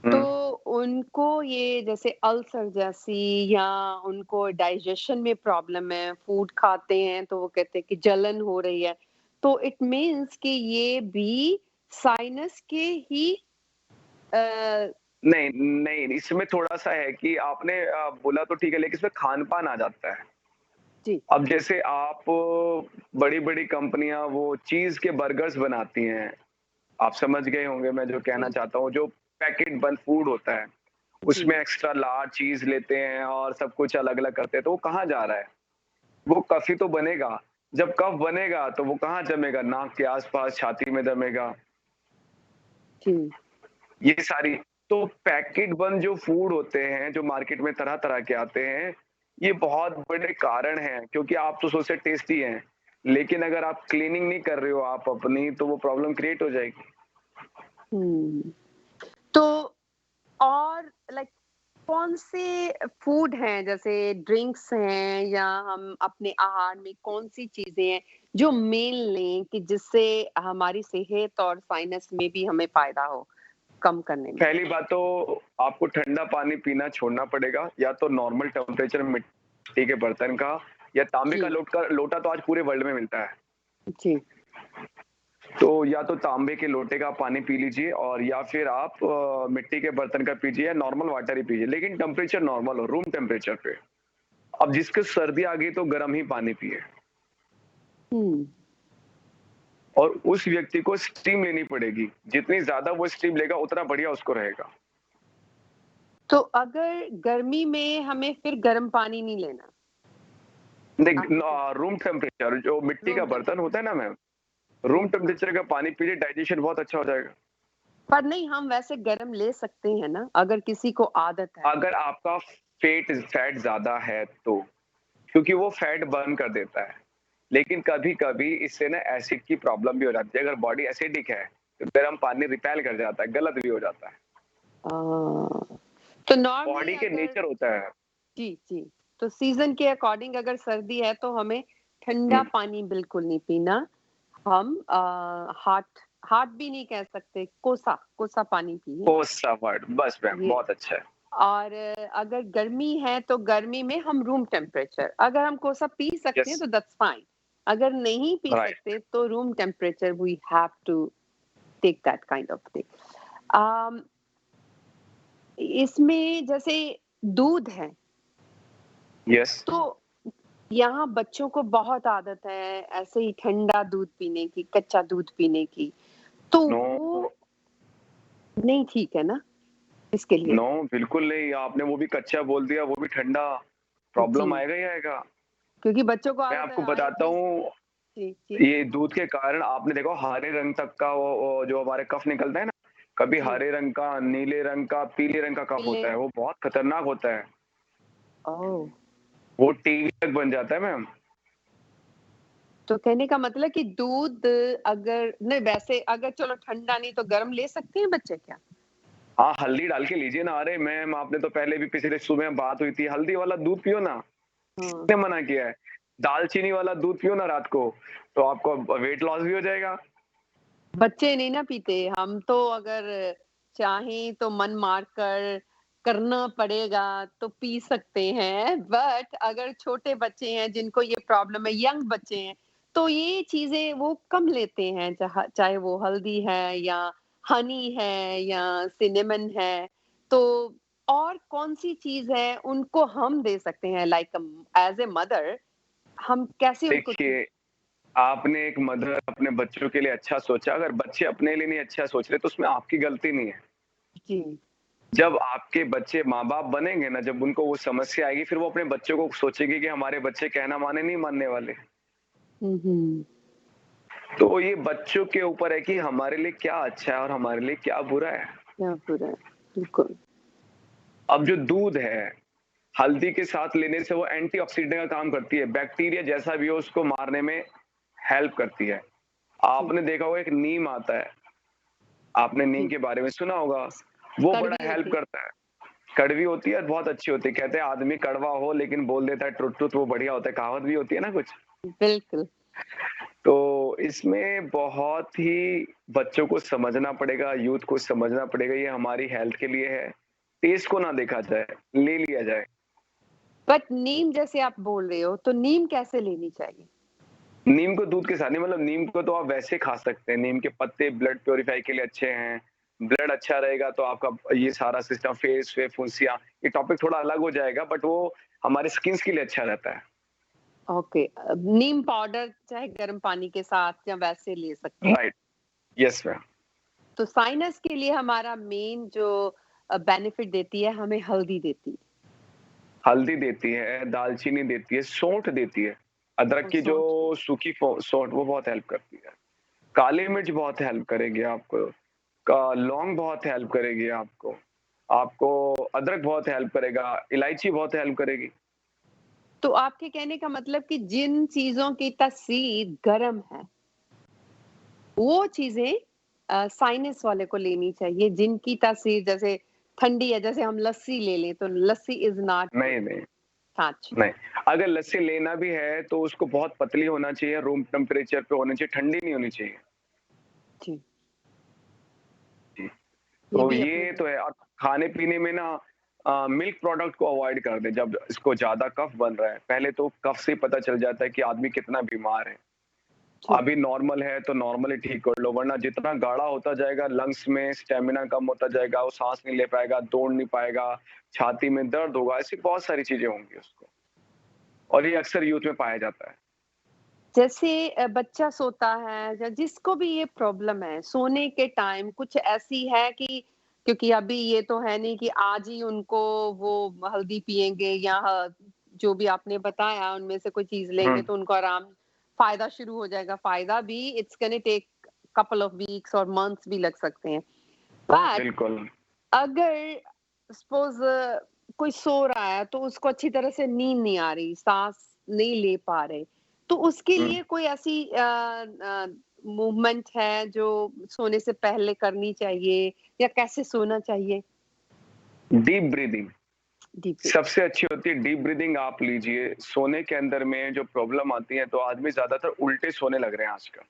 तो हुँ, उनको ये जैसे अल्सर जैसी या उनको डाइजेशन में प्रॉब्लम है, फूड खाते हैं तो वो कहते हैं कि जलन हो रही है। तो इट मीन्स कि ये भी साइनस के ही अ, नहीं, नहीं, इसमें थोड़ा-सा है कि आपने बोला तो ठीक है लेकिन इसमें खान-पान आ जाता है। जी, अब जैसे आप बड़ी-बड़ी कंपनियाँ वो चीज़ के बर्गर्स बनाती हैं, आप समझ गए होंगे मैं जो कहना जी, चाहता हूँ, जो पैकेट बंद फूड होता है, उसमें जी। एक्स्ट्रा लार्ज चीज़ लेते हैं और सब कुछ अलग-अलग करते हैं, तो वो कहाँ जा रहा है? वो कफ ही तो बनेगा, जब कफ बनेगा तो वो कहाँ जमेगा? नाक के आस-पास, छाती में जमेगा, जी, ये सारी तो पैकेट बंद जो फूड होते हैं, जो मार्केट में तरह-तरह के आते हैं, ये बहुत बड़े कारण हैं क्योंकि आप तो सोचते टेस्टी हैं, लेकिन अगर आप क्लीनिंग नहीं कर रहे हो आप अपनी, तो वो प्रॉब्लम क्रिएट हो जाएगी। हुँ। तो और लाइक कौन से फूड हैं, जैसे ड्रिंक्स हैं या हम अपने आहार में कौन-सी चीज़ें हैं जो मेन लें कि जिससे हमारी सेहत और साइनस में भी हमें फ़ायदा हो, कम करने में? पहली बात तो आपको ठंडा पानी पीना छोड़ना पड़ेगा, या तो नॉर्मल टेम्परेचर मिट्टी के बर्तन का या तांबे का जी, लोटा तो आज पूरे वर्ल्ड में मिलता है। जी। तो या तो तांबे के लोटे का पानी पी लीजिए, और या फिर आप मिट्टी के बर्तन का पीजिए या नॉर्मल वाटर ही पीजिए, लेकिन टेम्परेचर नॉर्मल हो, रूम टेम्परेचर पे। अब जिसको सर्दी आ गई तो गर्म ही पानी पिए, हुँ। और उस व्यक्ति को स्टीम लेनी पड़ेगी। जितनी ज़्यादा वो स्टीम लेगा उतना बढ़िया उसको रहेगा। तो अगर गर्मी में हमें फिर गर्म पानी नहीं लेना, देख आपके क्या रूम टेम्परेचर जो मिट्टी का रूम बर्तन टेम्परेचर? होता है ना मैम, जी, रूम हाँ। टेम्परेचर का पानी पीजिए, डाइजेशन बहुत अच्छा हो जाएगा। पर नहीं, हम वैसे गरम ले सकते हैं ना, अगर किसी को आदत है तो? अगर आपका फैट ज़्यादा है तो, क्योंकि वो फैट बर्न कर देता है। लेकिन कभी-कभी इससे ना एसिड की प्रॉब्लम भी हो जाती है। अगर बॉडी एसिडिक है, तो गर्म पानी रिपेल कर जाता है, गलत भी हो जाता है। अ, तो नॉर्मली बॉडी के अगर नेचर होता है। जी, जी। तो सीज़न के अकॉर्डिंग अगर सर्दी है तो हमें ठंडा हुँ, पानी बिल्कुल नहीं पीना। हम हॉट हॉट भी नहीं कह सकते, कोसा कोसा पानी पिए। कोसा वर्ड बस मैम, ये बहुत अच्छा है। और अगर गर्मी है तो गर्मी में हम रूम टेम्परेचर, अगर हम कोसा पी सकते हैं यस, तो दैट्स फाइन। अगर नहीं पी राइट। सकते तो room temperature we have to take that kind of thing. Um, इसमें जैसे दूध है, यस, तो यहाँ बच्चों को बहुत आदत है ऐसे ही ठंडा दूध पीने की, कच्चा दूध पीने की, तो नो, वो नहीं ठीक है ना इसके लिए? नो, बिल्कुल नहीं। आपने वो भी कच्चा बोल दिया, वो भी ठंडा, जी, प्रॉब्लम आएगा ही आएगा। क्योंकि बच्चों को मैं आदत है आपको आई बताता बी हूँ, जी, जी, ये दूध के कारण आपने देखा हो हरे रंग तक का वो जो हमारे कफ निकलता है ना, कभी जी, हरे रंग का, नीले रंग का, पीले रंग का कफ पीले होता है, वो बहुत खतरनाक होता है। ओह! वो टीबी तक बन जाता है मैम। तो कहने का मतलब कि दूध अगर नहीं वैसे अगर चलो ठंडा नहीं तो गर्म ले सकते हैं बच्चे क्या? हाँ, हल्दी डाल के लीजिए ना। अरे मैम, आपने तो पहले भी पिछले सुबह बात हुई थी, हल्दी वाला दूध पियो ना। हाँ, किसने मना किया है? दालचीनी वाला दूध पियो ना रात को, तो आपको वेट लॉस भी हो जाएगा। बच्चे नहीं ना पीते, हम तो अगर चाहें तो मन मार कर करना पड़ेगा तो पी सकते हैं, बट अगर छोटे बच्चे हैं जिनको ये प्रॉब्लम है, यंग बच्चे हैं, तो ये चीज़ें वो कम लेते हैं, चाहे वो हल्दी है या हनी है या सिनेमन है, तो और कौन-सी चीज़ है उनको हम दे सकते हैं लाइक एज़ अ मदर हम कैसे उनको चीज़ देखिए, आपने एक मदर अपने बच्चों के लिए अच्छा सोचा, अगर बच्चे अपने लिए नहीं अच्छा सोच रहे, तो उसमें आपकी गलती नहीं है। जी, जब आपके बच्चे माँ-बाप बनेंगे ना, जब उनको वो समस्या आएगी, फिर वो अपने बच्चों को सोचेंगे कि हमारे बच्चे कहना माने, नहीं मानने वाले। हुँ, हुँ, तो ये बच्चों के ऊपर है कि हमारे लिए क्या अच्छा है और हमारे लिए क्या बुरा है। क्या बुरा है, बिल्कुल। अब जो दूध है, हल्दी के साथ लेने से वो एंटीऑक्सीडेंट का काम करती है, बैक्टीरिया जैसा भी हो उसको मारने में हेल्प करती है। जी, आपने देखा होगा एक नीम आता है, आपने नीम जी, के बारे में सुना होगा, वो बड़ा कड़वी हेल्प होती है। करता है। कड़वी होती है और बहुत अच्छी होती है। कहते हैं आदमी कड़वा हो लेकिन बोल देता है ट्रुथ ट्रुथ, वो बढ़िया होता है, कहावत भी होती है ना कुछ। बिल्कुल, तो इसमें बहुत ही बच्चों को समझना पड़ेगा, यूथ को समझना पड़ेगा, ये हमारी हेल्थ के लिए है। टेस्ट को ना देखा जाए, ले लिया जाए। बट नीम जैसे आप बोल रहे हो, तो नीम कैसे लेनी चाहिए? नीम को दूध के साथ नहीं, मतलब नीम को तो आप वैसे खा सकते हैं। नीम के पत्ते ब्लड प्यूरिफाई के लिए अच्छे हैं। ब्लड अच्छा रहेगा तो आपका ये सारा सिस्टम फेस पे फुंसियाँ, ये टॉपिक थोड़ा अलग हो जाएगा, बट वो हमारे स्किन्स के लिए अच्छा रहता है। ओके नीम पाउडर चाहे गर्म पानी के साथ या वैसे ले सकते हैं। Right, yes ma'am. तो साइनस के लिए हमारा मेन जो बेनिफिट देती है, हमें हल्दी देती है हल्दी देती है, दालचीनी देती है, सौंठ देती है। अदरक और की जो सौंठ सूखी सौंठ वो बहुत हेल्प करती है। काली मिर्च बहुत हेल्प करेगी आपको। लौंग बहुत हेल्प करेगी आपको। आपको अदरक बहुत हेल्प करेगा, इलायची बहुत हेल्प करेगी। तो आपके कहने का मतलब कि जिन चीज़ों की तासीर गर्म है, वो चीज़ें साइनस वाले को लेनी चाहिए, जिनकी तासीर जैसे ठंडी है, जैसे हम लस्सी ले लें तो लस्सी इज नॉट नहीं, नहीं, छाछ। नहीं। अगर लस्सी लेना भी है तो उसको बहुत पतली होना चाहिए, रूम टेम्परेचर पे होनी चाहिए, ठंडी नहीं होनी चाहिए। जी, जी, ये तो भी अपने ये तो है। और खाने-पीने में ना मिल्क प्रोडक्ट को अवॉइड कर दें जब इसको ज़्यादा कफ बन रहा है। पहले तो कफ से ही पता चल जाता है कि आदमी कितना बीमार है। जी, अभी नॉर्मल है तो नॉर्मली ठीक कर लो, वरना जितना गाढ़ा होता जाएगा लंग्स में स्टैमिना कम होता जाएगा, वो साँस नहीं ले पाएगा, दौड़ नहीं पाएगा, छाती में दर्द होगा, ऐसी बहुत सारी चीज़ें होंगी उसको। और ये अक्सर यूथ में पाया जाता है। जैसे बच्चा सोता है या जिसको भी ये प्रॉब्लम है, सोने के टाइम कुछ ऐसी है कि क्योंकि अभी ये तो है नहीं कि आज ही उनको वो हल्दी पिएँगे या जो भी आपने बताया उनमें से कोई चीज़ हुँ, लेंगे तो उनको आराम फ़ायदा शुरू हो जाएगा। फ़ायदा भी it's gonna take couple of weeks और मंथ्स भी लग सकते हैं। बट बिल्कुल। अगर सपोज़ कोई सो रहा है तो उसको अच्छी तरह से नींद नहीं आ रही, साँस नहीं ले पा रहे, तो उसके हुँ, लिए कोई ऐसी मूवमेंट है जो सोने से पहले करनी चाहिए या कैसे सोना चाहिए? Deep breathing deep breathing. सबसे अच्छी होती है। डीप ब्रीथिंग आप लीजिए, सोने के अंदर में जो प्रॉब्लम आती है तो आदमी ज़्यादातर उल्टे सोने लग रहे हैं आजकल।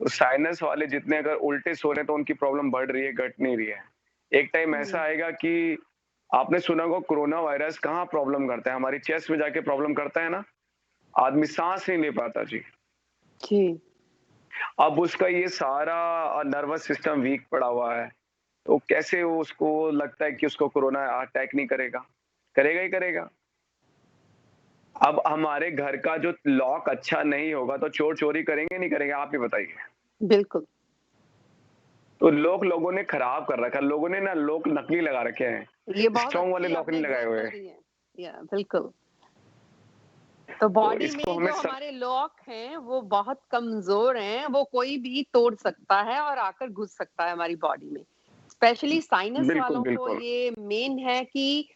तो साइनस वाले जितने अगर उल्टे सो रहे हैं तो उनकी प्रॉब्लम बढ़ रही है, घट नहीं रही है। एक टाइम ऐसा हुँ, आएगा कि आपने सुना होगा कोरोना वायरस कहाँ प्रॉब्लम करता है, हमारी चेस्ट में जाके प्रॉब्लम करता है ना, आदमी साँस नहीं ले पाता जी। जी, अब उसका ये सारा नर्वस सिस्टम वीक पड़ा हुआ है, तो कैसे वो उसको लगता है कि उसको कोरोना अटैक नहीं करेगा? करेगा ही करेगा। अब हमारे घर का जो लॉक अच्छा नहीं होगा तो चोर चोरी करेंगे नहीं करेंगे आप ही बताइए। बिल्कुल। तो लोगों ने खराब कर रखा है, लोगों ने ना लॉक नकली लगा रखे हैं, ये बहुत स्ट्रॉन्ग वाले अच्छी लॉक आपने नहीं लगाए हुए। एग्ज़ाम्पल दी है। या बिल्कुल। तो तो बॉडी इसको में हमें जो सब हमारे लॉक हैं, वो बहुत कमज़ोर हैं, वो कोई भी तोड़ सकता है और आकर घुस सकता है हमारी बॉडी में। स्पेशली साइनस बिल्कुल, वालों को बिल्कुल। ये मेन है कि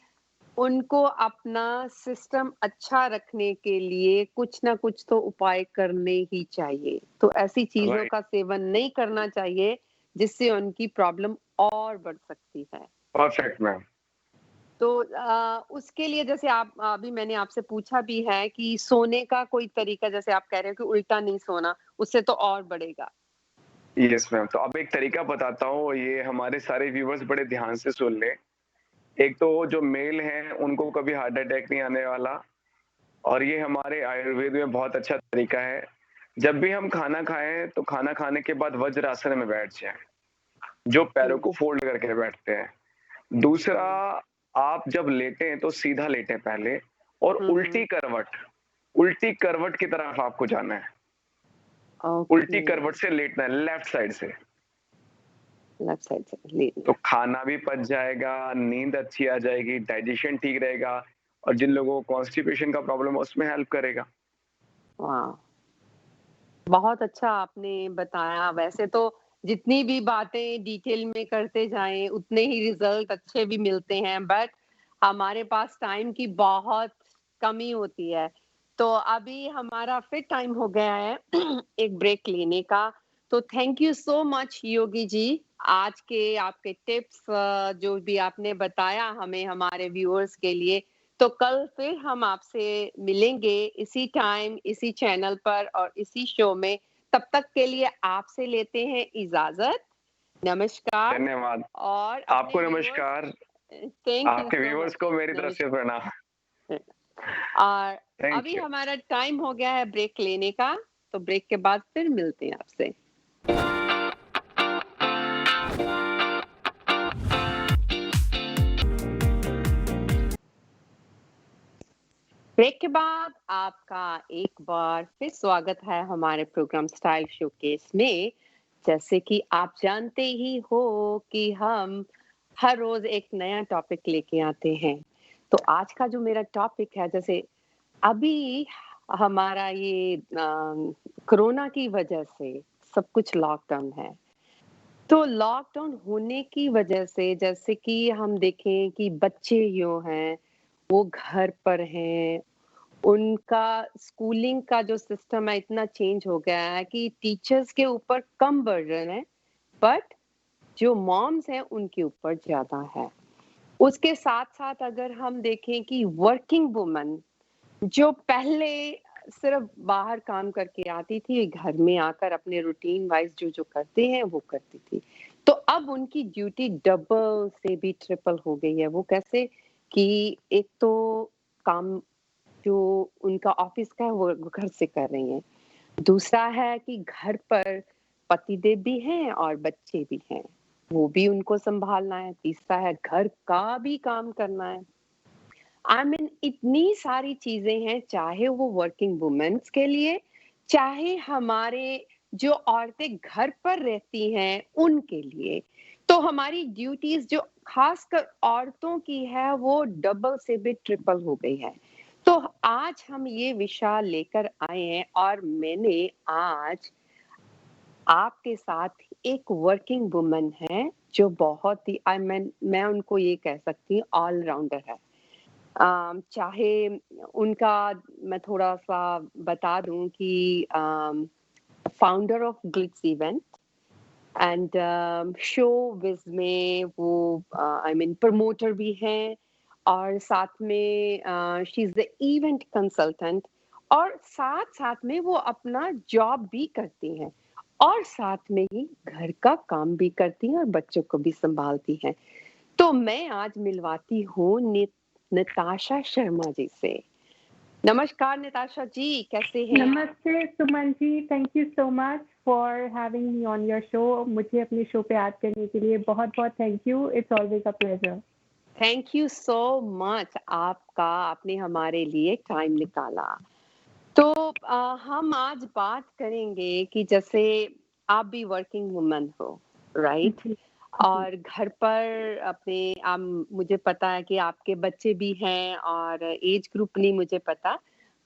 उनको अपना सिस्टम अच्छा रखने के लिए कुछ ना कुछ तो उपाय करने ही चाहिए। तो ऐसी चीज़ों राइट, का सेवन नहीं करना चाहिए, जिससे उनकी प्रॉब्लम और बढ़ सकती है। Perfect ma'am. तो उसके लिए जैसे आप अभी मैंने आपसे पूछा भी है कि सोने का कोई तरीका जैसे आप कह रहे हो कि उल्टा नहीं सोना, उससे तो और बढ़ेगा। यस मैम, तो अब एक तरीका बताता हूँ, ये हमारे सारे व्यूअर्स बड़े ध्यान से सुन लें। एक तो जो मेल हैं, उनको कभी हार्ट अटैक नहीं आने वाला और ये हमारे आयुर्वेद में बहुत अच्छा तरीका है। जब भी हम खाना खाएँ, तो खाना खाने के बाद वज्रासन में बैठ जाएँ, जो पैरों हुँ, को फ़ोल्ड करके बैठते हैं। दूसरा, हुँ, आप जब लेटें तो सीधा लेटें पहले और हुँ, उल्टी हुँ। करवट उल्टी करवट की तरफ आपको जाना है। ओके, उल्टी करवट से लेटना है लेफ्ट साइड से। लेफ्ट साइड से लेना तो है। खाना भी पच जाएगा, नींद अच्छी आ जाएगी, डाइजेशन ठीक रहेगा और जिन लोगों को कॉन्स्टिपेशन का प्रॉब्लम है उसमें हेल्प करेगा। वाह! बहुत अच्छा आपने बताया। वैसे तो जितनी भी बातें डिटेल में करते जाएँ, उतने ही रिज़ल्ट अच्छे भी मिलते हैं, बट हमारे पास टाइम की बहुत कमी होती है। तो अभी हमारा फिर टाइम हो गया है एक ब्रेक लेने का। तो thank you so much Yogi ji, आज के आपके टिप्स जो भी आपने बताया हमें हमारे व्यूअर्स के लिए। तो कल फिर हम आपसे मिलेंगे इसी टाइम, इसी चैनल पर और इसी शो में। तब तक के लिए आपसे लेते हैं इजाज़त। नमस्कार धन्यवाद। और अपने आपको व्यूअर्स नमस्कार, थैंक यू आपके सो व्यूअर्स को मच। मेरी तरफ से प्रणाम। और थैंक अभी यू। हमारा टाइम हो गया है ब्रेक लेने का, तो ब्रेक के बाद फिर मिलते हैं आपसे। ब्रेक के बाद आपका एक बार फिर स्वागत है हमारे प्रोग्राम स्टाइल शोकेस में। जैसे कि आप जानते ही हो कि हम हर रोज एक नया टॉपिक लेके आते हैं। तो आज का जो मेरा टॉपिक है, जैसे अभी हमारा ये कोरोना की वजह से सब कुछ लॉकडाउन है। तो लॉकडाउन होने की वजह से जैसे कि हम देखें कि बच्चे जो हैं वो घर पर हैं, उनका स्कूलिंग का जो सिस्टम है इतना चेंज हो गया है कि टीचर्स के ऊपर कम बर्डन है, बट जो मॉम्स हैं उनके ऊपर ज़्यादा है। उसके साथ-साथ अगर हम देखें कि वर्किंग वुमन जो पहले सिर्फ बाहर काम करके आती थी, घर में आकर अपने रूटीन वाइज़ जो-जो करते हैं, वो करती थी। तो अब उनकी ड्यूटी डबल से भी ट्रिपल हो गई है। वो कैसे कि एक तो काम जो उनका ऑफ़िस का है, वो घर से कर रही हैं। दूसरा है कि घर पर पतिदेव भी हैं और बच्चे भी हैं, वो भी उनको सँभालना है। तीसरा है घर का भी काम करना है। आई मीन इतनी सारी चीज़ें हैं, चाहे वो वर्किंग वुमेन्स के लिए, चाहे हमारे जो औरतें घर पर रहती हैं, उनके लिए। तो हमारी ड्यूटीज़ जो ख़ासकर औरतों की है, वो डबल से भी ट्रिपल हो गई है। तो आज हम ये विषय लेकर आए हैं और मैंने आज आपके साथ एक वर्किंग वुमन है, जो बहुत ही आई मीन मैं उनको ये कह सकती हूँ ऑल राउंडर है। चाहे उनका मैं थोड़ा-सा बता दूँ कि founder of Glitz event and showbiz में वो आई मीन प्रमोटर भी हैं और साथ में she is the event consultant और साथ-साथ में वो अपना जॉब भी करती हैं और साथ में ही घर का काम भी करती हैं और बच्चों को भी सँभालती हैं। तो मैं आज मिलवाती हूँ नताशा शर्मा जी से। नमस्कार नताशा जी, कैसे हैं आप? नमस्ते Suman ji, thank you so much for having me on your show. मुझे अपने शो पे ऐड करने के लिए बहुत-बहुत thank you. It's always a pleasure. Thank you so much आपने हमारे लिए टाइम निकाला। तो हम आज बात करेंगे कि जैसे आप भी वर्किंग वुमन हो, राइट? जी, जी, और घर पर अपने मुझे पता है कि आपके बच्चे भी हैं और एज ग्रुप नहीं मुझे पता,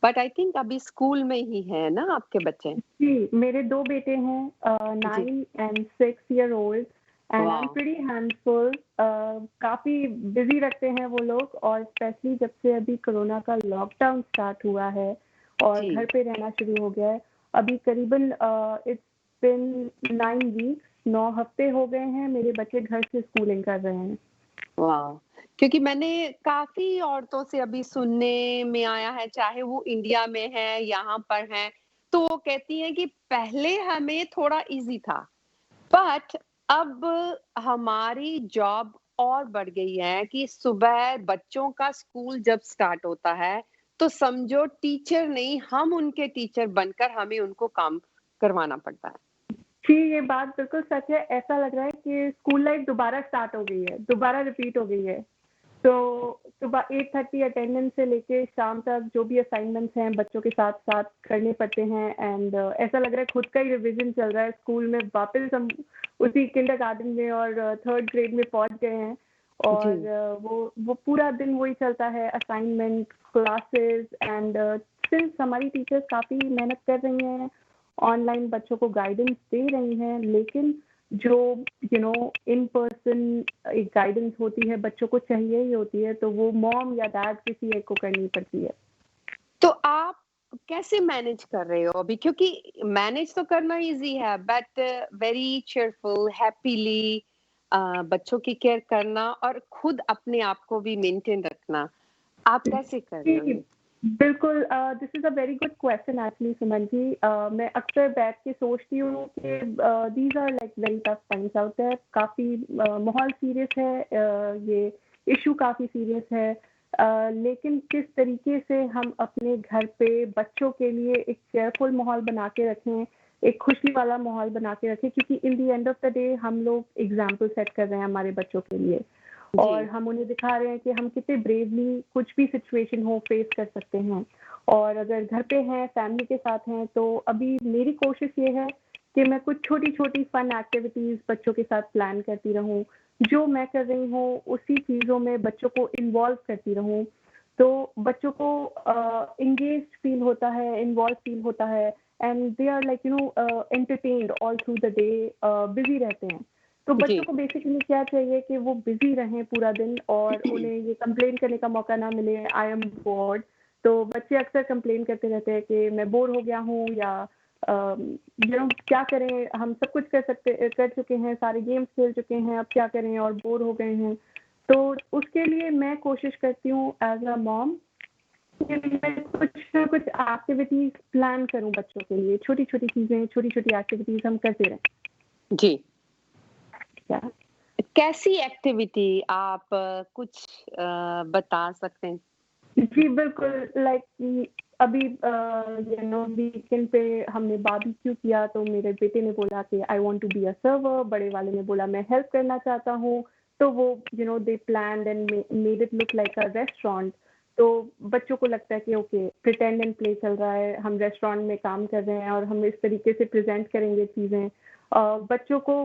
बट आई थिंक अभी स्कूल में ही है ना आपके बच्चे? जी, मेरे 2 बेटे हैं, जी, 9 and 6 year old and I am वाह! Pretty handful. काफ़ी बिज़ी रखते हैं वो लोग और स्पेशली जब से अभी कोरोना का लॉकडाउन स्टार्ट हुआ है और जी, घर पे रहना शुरू हो गया है। अभी करीबन इट्स बिन 9 वीक्स, 9 हफ्ते हो गए हैं मेरे बच्चे घर से स्कूलिंग कर रहे हैं। वाह! क्योंकि मैंने काफ़ी औरतों से अभी सुनने में आया है, चाहे वो इंडिया में है, यहाँ पर हैं, तो वो कहती हैं कि पहले हमें थोड़ा ईज़ी था, बट अब हमारी जॉब और बढ़ गई है कि सुबह बच्चों का स्कूल जब स्टार्ट होता है, तो समझो टीचर नहीं, हम उनके टीचर बनकर हमें उनको काम करवाना पड़ता है। जी, ये बात बिल्कुल सच है। ऐसा लग रहा है कि स्कूल लाइफ़ दोबारा स्टार्ट हो गई है, दोबारा रिपीट हो गई है। तो सुबह 8:30 अटेंडेंस से लेके शाम तक जो भी असाइनमेंट्स हैं बच्चों के साथ-साथ करने पड़ते हैं एंड ऐसा लग रहा है खुद का ही रिवीजन चल रहा है स्कूल में। वापस हम उसी किंडरगार्टन में और 3rd ग्रेड में पहुँच गए हैं और जी, वो पूरा दिन वही चलता है, असाइनमेंट, क्लासेस एंड सिंस हमारी टीचर्स काफ़ी मेहनत कर रही हैं, ऑनलाइन बच्चों को गाइडेंस दे रही हैं, लेकिन जो इन पर्सन एक गाइडेंस होती है, बच्चों को चाहिए ही होती है, तो वो मॉम या डैड किसी एक को करनी पड़ती है। तो आप कैसे मैनेज कर रहे हो अभी? क्योंकि मैनेज तो करना ईज़ी है बट वेरी चीयरफुल, हैपीली बच्चों की केयर करना और खुद अपने आप को भी मेंटेन रखना, आप कैसे कर रहे हो जी, ये? बिल्कुल। This is a very good question actually Suman ji. मैं अक्सर बैठ के सोचती हूँ कि these are like very tough times out there. काफ़ी माहौल सीरियस है, ये इश्यू काफ़ी सीरियस है। लेकिन किस तरीके से हम अपने घर पे बच्चों के लिए एक केयरफुल माहौल बना के रखें, एक खुशी वाला माहौल बना के रखें, क्योंकि in the end of the day हम लोग एग्ज़ाम्पल सेट कर रहे हैं हमारे बच्चों के लिए। और जी, हम उन्हें दिखा रहे हैं कि हम कितने ब्रेवली कुछ भी सिचुएशन हो फेस कर सकते हैं। और अगर घर पे हैं, फैमिली के साथ हैं, तो अभी मेरी कोशिश ये है कि मैं कुछ छोटी-छोटी फन एक्टिविटीज़ बच्चों के साथ प्लान करती रहूँ। जो मैं कर रही हूँ, उसी चीज़ों में बच्चों को इन्वॉल्व करती रहूँ। तो बच्चों को एंगेज्ड फील होता है, इन्वॉल्व फील होता है and they are like entertained all through the day, busy रहते हैं। तो बच्चों जी, को बेसिकली क्या चाहिए कि वो बिज़ी रहें पूरा दिन और उन्हें ये कंप्लेन करने का मौका ना मिले, आई एम बोर्ड। तो बच्चे अक्सर कंप्लेन करते रहते हैं कि मैं बोर हो गया हूँ या क्या करें, हम सब कुछ कर चुके हैं, सारे गेम्स खेल चुके हैं, अब क्या करें और बोर हो गए हैं। तो उसके लिए मैं कोशिश करती हूँ एज अ मॉम कि मैं कुछ ना कुछ एक्टिविटीज प्लान करूँ बच्चों के लिए, छोटी छोटी चीजें, छोटी छोटी एक्टिविटीज हम करते रहें। जी। क्या कैसी एक्टिविटी आप कुछ बता सकते हैं? जी, बिल्कुल लाइक अभी वीकेंड पे हमने बारबेक्यू किया तो मेरे बेटे ने बोला कि I want to be a server, बड़े वाले ने बोला मैं हेल्प करना चाहता हूँ। तो वो they planned and made it look like a restaurant. तो बच्चों को लगता है कि ओके प्रिटेंड एंड प्ले चल रहा है, हम रेस्टोरेंट में काम कर रहे हैं और हम इस तरीके से प्रेजेंट करेंगे चीज़ें। बच्चों को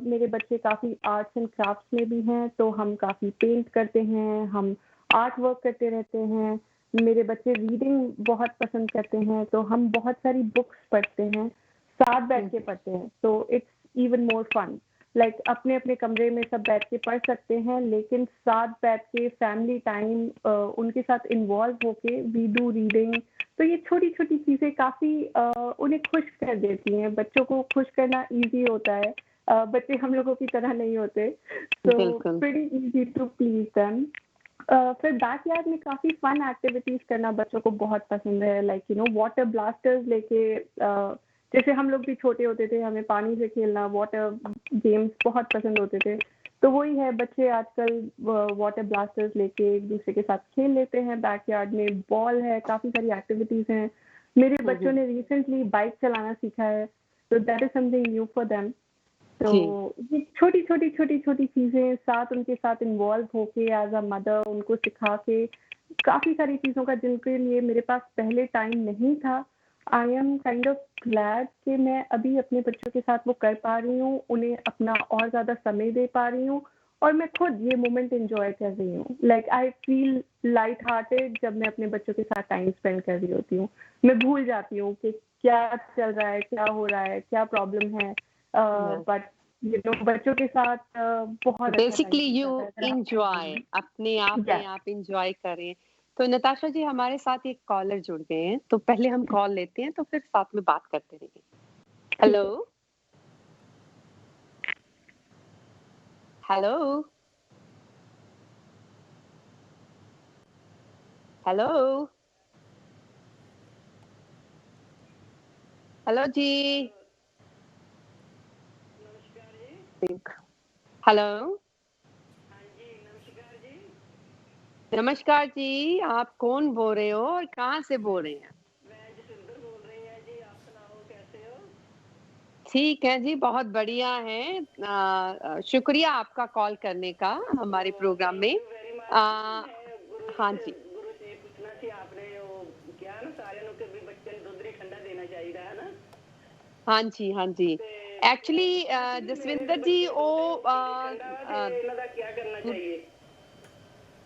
मेरे बच्चे काफ़ी आर्ट्स एंड क्राफ्ट्स में भी हैं, तो हम काफ़ी पेंट करते हैं, हम आर्ट वर्क करते रहते हैं। मेरे बच्चे रीडिंग बहुत पसंद करते हैं, तो हम बहुत सारी बुक्स पढ़ते हैं, साथ बैठ के पढ़ते हैं, तो it's even more fun. Like अपने अपने कमरे में सब बैठ के पढ़ सकते हैं, लेकिन साथ बैठ के फैमिली टाइम उनके साथ इन्वॉल्व होके वी डू रीडिंग। तो ये छोटी छोटी चीज़ें काफ़ी उन्हें खुश कर देती हैं। बच्चों को खुश करना ईजी होता है, बच्चे हम लोगों की तरह नहीं होते, तो बिल्कुल। Pretty easy to please them. फिर बैकयार्ड में काफ़ी फन एक्टिविटीज़ करना बच्चों को बहुत पसंद है, लाइक वाटर ब्लास्टर्स लेके जैसे हम लोग भी छोटे होते थे, हमें पानी से खेलना, वाटर गेम्स बहुत पसंद होते थे। तो वही है, बच्चे आजकल वाटर ब्लास्टर्स लेके एक दूसरे के साथ खेल लेते हैं बैकयार्ड में, बॉल है, काफ़ी सारी एक्टिविटीज़ हैं। मेरे बच्चों ने रिसेंटली बाइक चलाना सीखा है, तो that is something new for them. तो जी। ये छोटी-छोटी चीज़ें साथ उनके साथ इन्वॉल्व होके एज़ अ मदर उनको सिखा के काफ़ी सारी चीज़ों का जिनके लिए मेरे पास पहले टाइम नहीं था, I am kind of glad कि मैं अभी अपने बच्चों के साथ वो कर पा रही हूँ, उन्हें अपना और ज़्यादा समय दे पा रही हूँ और मैं खुद ये मोमेंट एन्जॉय कर रही हूँ। Like I feel light hearted जब मैं अपने बच्चों के साथ टाइम स्पेंड कर रही होती हूँ। मैं भूल जाती हूँ कि क्या चल रहा है, क्या हो रहा है, क्या प्रॉब्लम है। बट बच्चों के साथ बहुत अच्छा टाइम बेसिकली स्पेंड यू करता है अगर आप एंजॉय, अपने आप में यस आप एंजॉय करें। तो नताशा जी, हमारे साथ एक कॉलर जुड़ गए हैं, तो पहले हम कॉल लेते हैं, तो फिर साथ में बात करते रहेंगे। ठीक हेलो। है। हेलो। हेलो। हेलो जी। हेलो। नमस्कार जी, आप कौन बोल रहे हो और कहाँ से बोल रहे हैं? ठीक है जी, बहुत बढ़िया है। शुक्रिया आपका कॉल करने का हमारे प्रोग्राम में। अ, हाँ जी। हाँ जी, हाँ जी। एक्चुअली जसविंदर जी वो गुड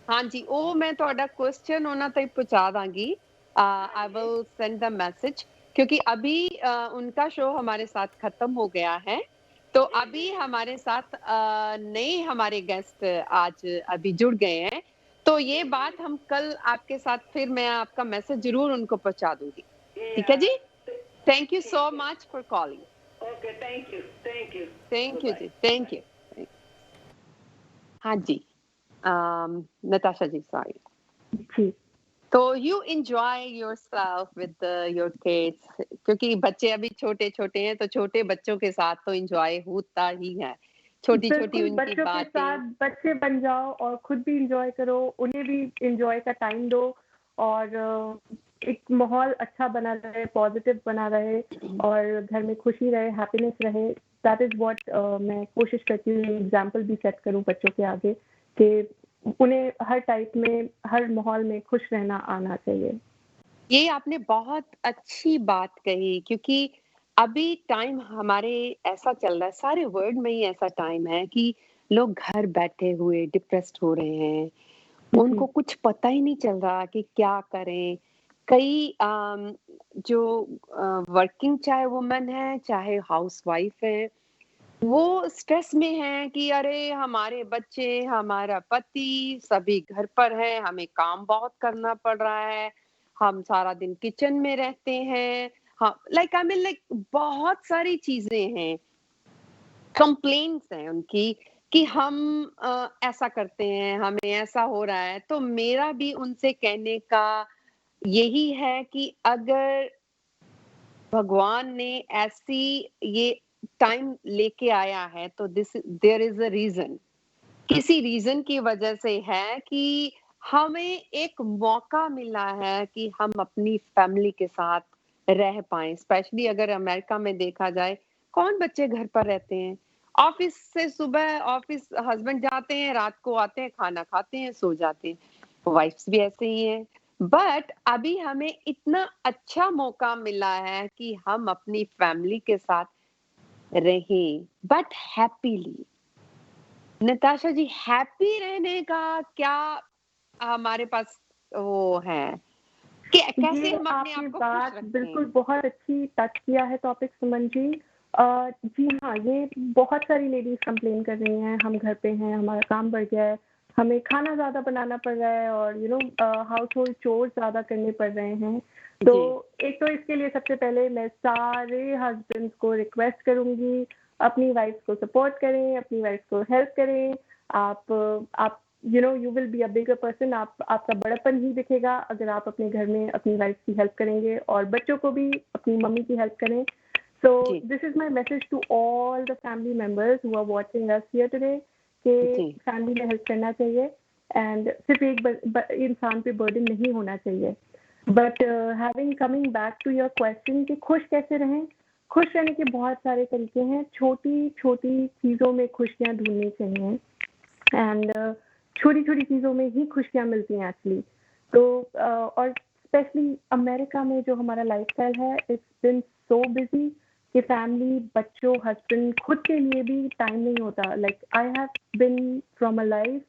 हाँ जी, ਉਹ ਮੈਂ ਤੁਹਾਡਾ क्वेश्चन ਉਹਨਾਂ तक पहुँचा Dangi. I will send the message क्योंकि अभी उनका शो हमारे साथ खत्म हो गया है। तो अभी हमारे साथ नए हमारे गेस्ट आज अभी जुड़ गए हैं। तो ये बात हम कल आपके साथ फिर मैं आपका मैसेज ज़रूर उनको पहुँचा दूँगी। ठीक है जी? Thank you so much for calling. Thank you ji, thank you. हाँ जी। नताशा जी, सॉरी। जी तो you enjoy yourself with your kids क्योंकि बच्चे अभी छोटे-छोटे हैं, तो छोटे बच्चों के साथ तो एन्जॉय होता ही है। छोटी-छोटी बिल्कुल, उनकी बच्चों के साथ बातें। बच्चे बन जाओ और खुद भी एंजॉय करो, उन्हें भी एंजॉय का टाइम दो और एक माहौल अच्छा बना रहे, पॉजिटिव बना रहे और घर में खुशी रहे, हैप्पीनेस रहे। दैट इज़ व्हाट मैं कोशिश करती हूँ एग्ज़ाम्पल भी सेट करूँ बच्चों के आगे कि उन्हें हर टाइप में, हर माहौल में खुश रहना आना चाहिए। ये आपने बहुत अच्छी बात कही क्योंकि अभी टाइम हमारे ऐसा चल रहा है, सारे वर्ल्ड में ही ऐसा टाइम है कि लोग घर बैठे हुए डिप्रेस्ड हो रहे हैं। जी, उनको कुछ पता ही नहीं चल रहा कि क्या करें। कई जो वर्किंग चाहे वुमन है, चाहे हाउसवाइफ है, वो स्ट्रेस में हैं कि अरे हमारे बच्चे, हमारा पति सभी घर पर हैं, हमें काम बहुत करना पड़ रहा है, हम सारा दिन किचन में रहते हैं। हाँ, लाइक आई मीन लाइक बहुत सारी चीज़ें हैं। कंप्लेंट्स हैं उनकी कि हम ऐसा करते हैं, हमें ऐसा हो रहा है, तो मेरा भी उनसे कहने का यही है कि अगर भगवान ने ऐसी ये टाइम लेके आया है तो this there is a reason. किसी रीज़न की वजह से है कि हमें एक मौका मिला है कि हम अपनी फैमिली के साथ रह पाएँ। स्पेशली अगर अमेरिका में देखा जाए, कौन बच्चे घर पर रहते हैं? ऑफ़िस से सुबह ऑफ़िस हस्बैंड जाते हैं, रात को आते हैं, खाना खाते हैं, सो जाते हैं। वाइफ्स भी ऐसे ही हैं। बट अभी हमें इतना अच्छा मौका मिला है कि हम अपनी फैमिली के साथ रहें, but happily. Natasha ji, happy रहने का क्या हमारे पास वो है कि कैसे ये हम अपने आपने आप को खुश बात बिल्कुल रखें? बहुत अच्छी टच किया है टॉपिक सुमन जी। जी हाँ, ये बहुत सारी लेडीज़ कंप्लेन कर रही हैं, हम घर पे हैं, हमारा काम बढ़ गया है, हमें खाना ज़्यादा बनाना पड़ रहा है और हाउस होल्ड चोर्स ज़्यादा करने पड़ रहे हैं। तो जी, एक तो इसके लिए सबसे पहले मैं सारे हस्बैंड्स को रिक्वेस्ट करूँगी, अपनी वाइफ़्स को सपोर्ट करें, अपनी वाइफ़्स को हेल्प करें। आप you will be a bigger person. आपका बड़ापन ही दिखेगा अगर आप अपने घर में अपनी वाइफ की हेल्प करेंगे और बच्चों को भी अपनी मम्मी की हेल्प करें। सो जी, this is my message to all the family members who are watching us here today कि जी, फैमिली में हेल्प करना चाहिए एंड सिर्फ एक इंसान पे बर्डन नहीं होना चाहिए। But having coming back to your question कि खुश कैसे रहें, खुश रहने के बहुत सारे तरीके हैं। छोटी छोटी चीज़ों में खुशियाँ ढूंढनी चाहिए एंड छोटी-छोटी चीज़ों में ही खुशियाँ मिलती हैं एक्चुअली। तो और स्पेशली अमेरिका में जो हमारा लाइफ़स्टाइल है, इट्स बीन सो बिज़ी कि फैमिली, बच्चों, हस्बैंड, खुद के लिए भी टाइम नहीं होता। Like I have been from a life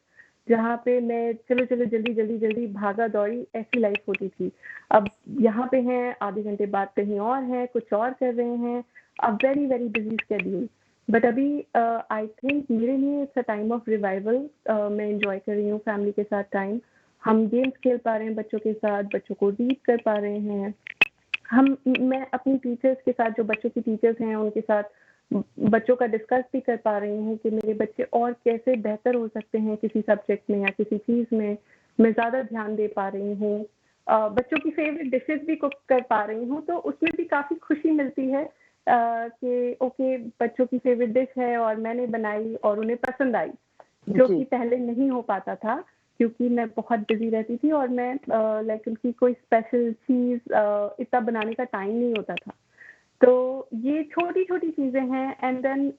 जहाँ पे मैं चलो-चलो, जल्दी-जल्दी भागा-दौड़ी ऐसी लाइफ़ होती थी। अब यहाँ पे हैं, आधे घंटे बाद कहीं और हैं, कुछ और कर रहे हैं। A very, very busy schedule. But अभी आई थिंक मेरे लिए it's a time of revival. मैं एंजॉय कर रही हूँ फैमिली के साथ टाइम। हम गेम्स खेल पा रहे हैं बच्चों के साथ, बच्चों को रीड कर पा रहे हैं। मैं अपनी टीचर्स के साथ, जो बच्चों की टीचर्स हैं उनके साथ बच्चों का डिस्कस भी कर पा रही हूँ कि मेरे बच्चे और कैसे बेहतर हो सकते हैं किसी सब्जेक्ट में या किसी चीज़ में। मैं ज़्यादा ध्यान दे पा रही हूँ। बच्चों की फेवरेट डिशेस भी कुक कर पा रही हूँ, तो उसमें भी काफ़ी खुशी मिलती है कि ओके, बच्चों की फेवरेट डिश है और मैंने बनाई और उन्हें पसंद आई, जो कि जी, पहले नहीं हो पाता था क्योंकि मैं बहुत बिज़ी रहती थी और मैं लाइक उनकी कोई स्पेशल चीज़ इतना बनाने का टाइम नहीं होता था। तो ये छोटी-छोटी चीज़ें हैं एंड देन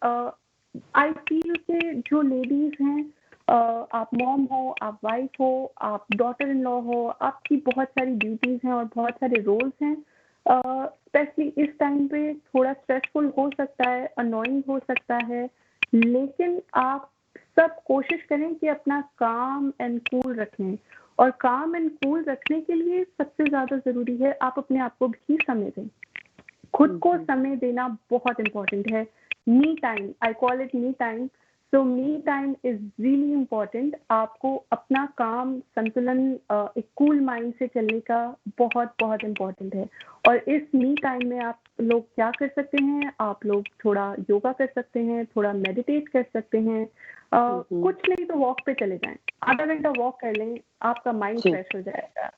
आई फील कि जो लेडीज़ हैं, आप मॉम हो, आप वाइफ हो, आप डॉटर इन लॉ हो, आपकी बहुत सारी ड्यूटीज़ हैं और बहुत सारे रोल्स हैं। स्पेशली इस टाइम पे थोड़ा स्ट्रेसफुल हो सकता है, अननोइंग हो सकता है, लेकिन आप सब कोशिश करें कि अपना काम एंड कूल रखें और काम एंड कूल रखने के लिए सबसे ज़्यादा ज़रूरी है आप अपने आप को भी समय दें। खुद को जी, समय देना बहुत इम्पोर्टेंट है। Me time, I call it me time. So me time is really important. आपको अपना काम संतुलन, एक कूल माइंड से चलने का बहुत-बहुत इम्पोर्टेंट है। और इस मी टाइम में आप लोग क्या कर सकते हैं, आप लोग थोड़ा योगा कर सकते हैं, थोड़ा मेडिटेट कर सकते हैं। हुँ, कुछ नहीं तो वॉक पे चले जाएँ, आधा घंटा वॉक कर लें, आपका माइंड जी, फ्रेश हो जाएगा।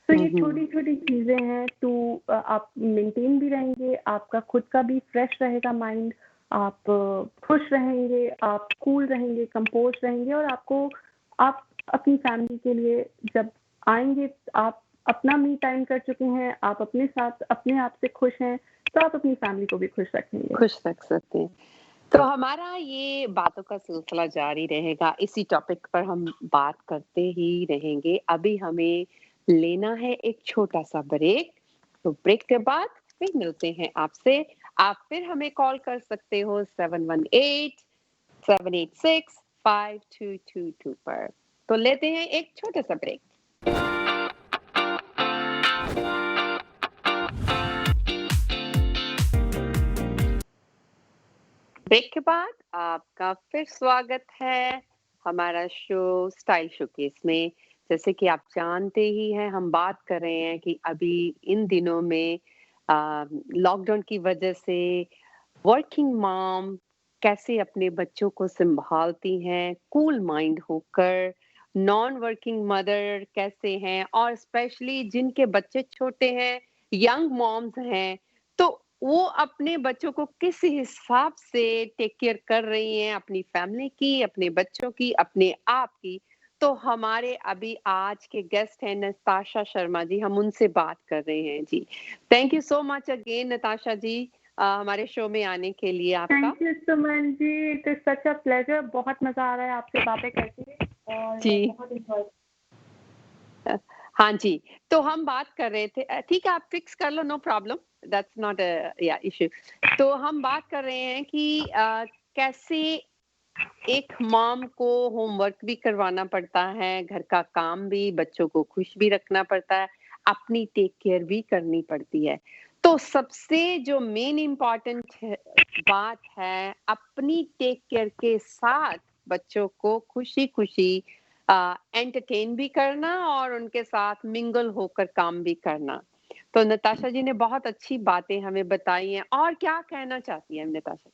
तो ये हुँ, छोटी-छोटी चीज़ें हैं टू आप मेंटेन भी रहेंगे, आपका खुद का भी फ्रेश रहेगा माइंड, आप खुश रहेंगे, आप कूल रहेंगे, कंपोज़ रहेंगे और आप अपनी फैमिली के लिए जब आएँगे, आप अपना मी टाइम कर चुके हैं, आप अपने साथ अपने आप से खुश हैं, तो आप अपनी फैमिली को भी खुश रखेंगे। खुश रख सकते हैं। तो हमारा ये बातों का सिलसिला जारी रहेगा, इसी टॉपिक पर हम बात करते ही रहेंगे। अभी हमें लेना है एक छोटा-सा ब्रेक, तो ब्रेक के बाद फिर मिलते हैं आपसे। आप फिर हमें कॉल कर सकते हो 718-786-5222 पर। तो लेते हैं एक छोटा-सा ब्रेक। ब्रेक के बाद आपका फिर स्वागत है हमारा शो स्टाइल शोकेस में। जैसे कि आप जानते ही हैं, हम बात कर रहे हैं कि अभी इन दिनों में लॉकडाउन की वजह से वर्किंग मॉम कैसे अपने बच्चों को संभालती हैं, कूल माइंड होकर, नॉन वर्किंग मदर कैसे हैं और स्पेशली जिनके बच्चे छोटे हैं, यंग मॉम्स हैं, तो वो अपने बच्चों को किस हिसाब से टेक केयर कर रही हैं, अपनी फैमिली की, अपने बच्चों की, अपने आप की। तो हमारे अभी आज के गेस्ट हैं नताशा शर्मा जी, हम उनसे बात कर रहे हैं जी। Thank you so much again Natasha ji हमारे शो में आने के लिए आपका। Thank you Suman ji, it is such a pleasure. बहुत मजा आ रहा है आपसे बातें करके और जी बहुत इंजॉय। हाँ जी, तो हम बात कर रहे थे ठीक है आप फिक्स कर लो नो प्रॉब्लम दैट्स नॉट या इश्यू। तो हम बात कर रहे हैं कि कैसे एक मॉम को होमवर्क भी करवाना पड़ता है, घर का काम भी, बच्चों को खुश भी रखना पड़ता है, अपनी टेक केयर भी करनी पड़ती है। तो सबसे जो मेन इम्पोर्टेंट बात है, अपनी टेक केयर के साथ बच्चों को खुशी-खुशी एंटरटेन भी करना और उनके साथ मिंगल होकर काम भी करना। तो नताशा जी ने बहुत अच्छी बातें हमें बताई हैं और क्या कहना चाहती हैं नताशा?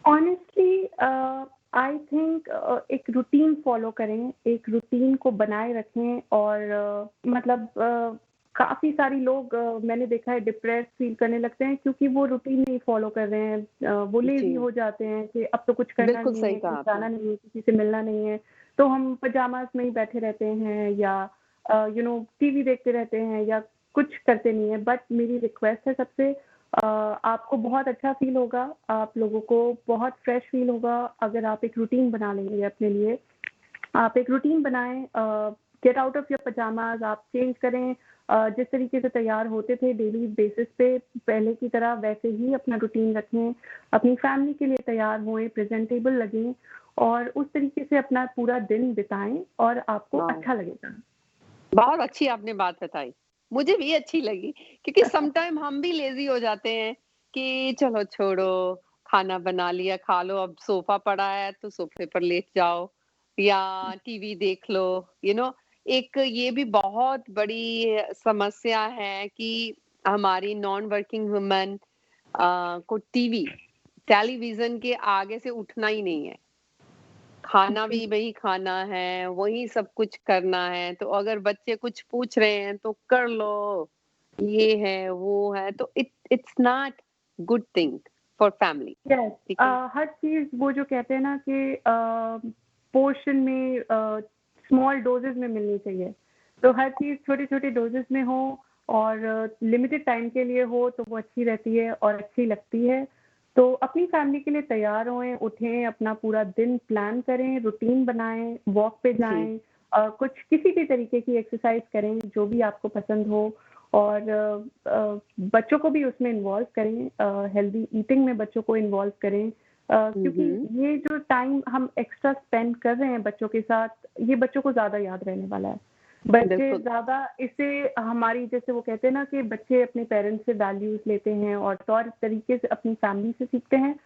ऑनेस्टली आई थिंक एक रूटीन फॉलो करें, एक रूटीन को बनाए रखें और मतलब काफ़ी सारे लोग मैंने देखा है डिप्रेस फील करने लगते हैं क्योंकि वो रूटीन नहीं फॉलो कर रहे हैं। वो जी, लेज़ी हो जाते हैं कि अब तो कुछ करना बिल्कुल नहीं सही है, कहा कहीं आपने। जाना नहीं है, किसी से मिलना नहीं है, तो हम पजामास में ही बैठे रहते हैं या टीवी देखते रहते हैं या कुछ करते नहीं है। बट मेरी रिक्वेस्ट है सबसे, आपको बहुत अच्छा फ़ील होगा, आप लोगों को बहुत फ्रेश फ़ील होगा अगर आप एक रूटीन बना लेंगे अपने लिए। आप एक रूटीन बनाएँ, गेट आउट ऑफ योर पजामाज़, आप चेंज करें, जिस तरीके से तैयार होते थे डेली बेसिस पे पहले की तरह वैसे ही अपना रूटीन रखें, अपनी फैमिली के लिए तैयार होएँ, प्रेज़ेंटेबल लगें और उस तरीके से अपना पूरा दिन बिताएँ और आपको वाओ! अच्छा लगेगा। बहुत अच्छी आपने बात बताई। मुझे भी अच्छी लगी क्योंकि सम टाइम हम भी लेज़ी हो जाते हैं कि चलो छोड़ो, खाना बना लिया, खा लो, अब सोफ़ा पड़ा है तो सोफ़े पर लेट जाओ या टीवी देख लो, एक ये भी बहुत बड़ी समस्या है कि हमारी नॉन वर्किंग वुमन को टेलीविज़न के आगे से उठना ही नहीं है। खाना जी। भी वही खाना है, वही सब कुछ करना है, तो अगर बच्चे कुछ पूछ रहे हैं तो कर लो, ये है, वो है, तो it's not good thing for family, yes, ठीक है? हर चीज़ वो जो कहते हैं ना कि पोर्शन में स्मॉल डोजेज़ में मिलनी चाहिए। तो हर चीज़ छोटी-छोटी डोजेज़ में हो और लिमिटेड टाइम के लिए हो तो वो अच्छी रहती है और अच्छी लगती है। तो अपनी फैमिली के लिए तैयार होएँ, उठें, अपना पूरा दिन प्लान करें, रूटीन बनाएँ, वॉक पे जी। जाएँ, कुछ किसी भी तरीके की एक्सरसाइज़ करें, जो भी आपको पसंद हो और बच्चों को भी उसमें इन्वॉल्व करें, हेल्दी ईटिंग में बच्चों को इन्वॉल्व करें, हुँ, क्योंकि हुँ। ये जो टाइम हम एक्स्ट्रा स्पेंड कर रहे हैं बच्चों के साथ, ये बच्चों को ज़्यादा याद रहने वाला है। बच्चे बिल्कुल। ज़्यादा इससे हमारी जैसे वो कहते हैं ना कि बच्चे अपने पेरेंट्स से वैल्यूज़ लेते हैं और तौर तरीके से अपनी फैमिली से सीखते हैं।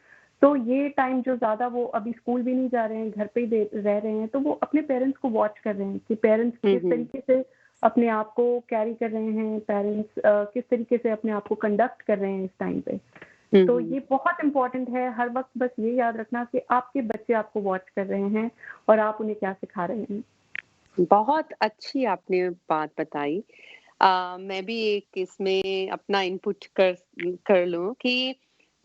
तो ये टाइम जो ज़्यादा वो अभी स्कूल भी नहीं जा रहे हैं, घर पे ही रह रहे हैं, तो वो अपने पेरेंट्स को वॉच कर रहे हैं कि पेरेंट्स हुँ, किस हुँ। तरीके से अपने आप को कैरी कर रहे हैं, पेरेंट्स किस तरीके से अपने आप को कंडक्ट कर रहे हैं इस टाइम पे। हुँ, तो हुँ। ये बहुत इम्पोर्टेंट है, हर वक़्त बस ये याद रखना कि आपके बच्चे आपको वॉच कर रहे हैं और आप उन्हें क्या सिखा रहे हैं। बहुत अच्छी आपने बात बताई। मैं भी एक इसमें अपना इनपुट कर कर लूँ कि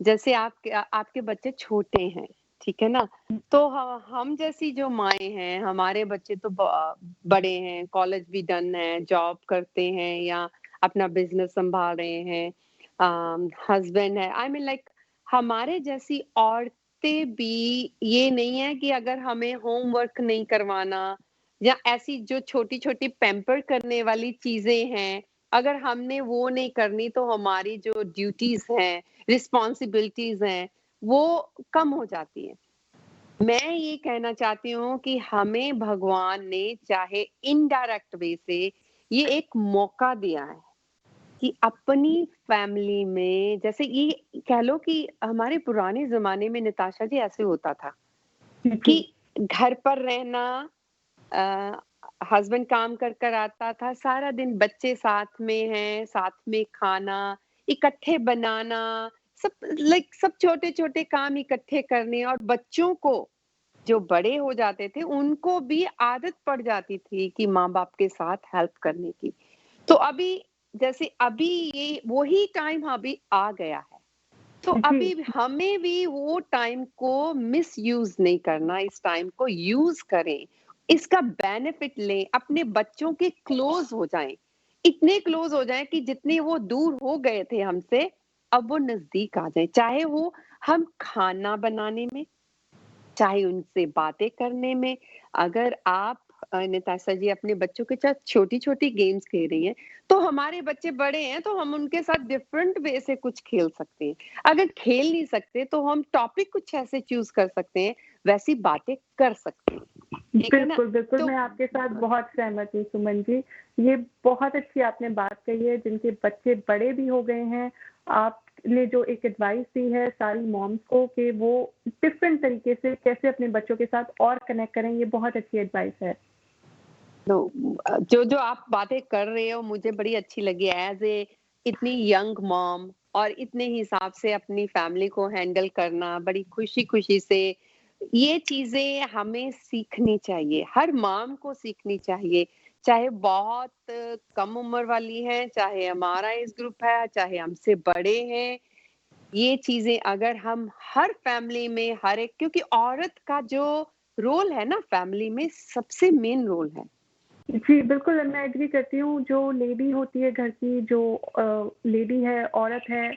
जैसे आपके बच्चे छोटे हैं, ठीक है ना? तो हम जैसी जो माएँ हैं, हमारे बच्चे तो बड़े हैं, कॉलेज भी डन है, जॉब करते हैं या अपना बिज़नेस सँभाल रहे हैं, हस्बैंड है। आई मीन लाइक हमारे जैसी औरतें भी ये नहीं है कि अगर हमें होमवर्क नहीं करवाना या ऐसी जो छोटी-छोटी पैम्पर करने वाली चीज़ें हैं, अगर हमने वो नहीं करनी तो हमारी जो ड्यूटीज़ हैं, रिस्पॉन्सिबिलिटीज़ हैं, वो कम हो जाती हैं। मैं ये कहना चाहती हूँ कि हमें भगवान ने चाहे इनडायरेक्ट वे से ये एक मौका दिया है कि अपनी फैमिली में जैसे ये कह लो कि हमारे पुराने ज़माने में नताशा जी ऐसे होता था कि जी, घर पर रहना अ, हस्बैंड काम कर कर आता था, सारा दिन बच्चे साथ में हैं, साथ में खाना, इकट्ठे बनाना, सब छोटे छोटे काम इकट्ठे करने, और बच्चों को जो बड़े हो जाते थे उनको भी आदत पड़ जाती थी कि माँ बाप के साथ हेल्प करने की। तो अभी जैसे अभी ये वही टाइम अभी आ गया है, तो जी, अभी हमें भी वो टाइम को मिस यूज नहीं करना, इस टाइम को यूज करें, इसका बेनिफिट लें, अपने बच्चों के क्लोज हो जाएं, इतने क्लोज हो जाएं कि जितने वो दूर हो गए थे हमसे, अब वो नजदीक आ जाएं, चाहे वो हम खाना बनाने में, चाहे उनसे बातें करने में। अगर आप नताशा जी अपने बच्चों के साथ छोटी-छोटी गेम्स खेल रही हैं, तो हमारे बच्चे बड़े हैं तो हम उनके साथ डिफरेंट वे से कुछ खेल सकते हैं। अगर खेल नहीं सकते तो हम टॉपिक कुछ ऐसे चूज़ कर सकते हैं, वैसी बातें कर सकते हैं। ठीक है ना? बिल्कुल, बिल्कुल, तो मैं आपके साथ बहुत सहमत हूँ सुमन जी। ये बहुत अच्छी आपने बात कही है, जिनके बच्चे बड़े भी हो गए हैं, आपने जो एक एडवाइस दी है सारी मॉम्स को कि वो डिफरेंट तरीके से कैसे अपने बच्चों के साथ और कनेक्ट करें, ये बहुत अच्छी एडवाइस है। तो जो-जो आप बातें कर रहे हो मुझे बड़ी अच्छी लगी, एज़ ए इतनी यंग मॉम और इतने हिसाब से अपनी फैमिली को हैंडल करना, बड़ी खुशी-खुशी से, ये चीज़ें हमें सीखनी चाहिए, हर मॉम को सीखनी चाहिए, चाहे बहुत कम उम्र वाली हैं, चाहे हमारा एज ग्रुप है, चाहे हमसे बड़े हैं। ये चीज़ें अगर हम हर फैमिली में हर एक, क्योंकि औरत का जो रोल है ना फैमिली में, सबसे मेन रोल है। जी, बिल्कुल मैं एग्री करती हूँ, जो लेडी होती है घर की, जो लेडी है, औरत है,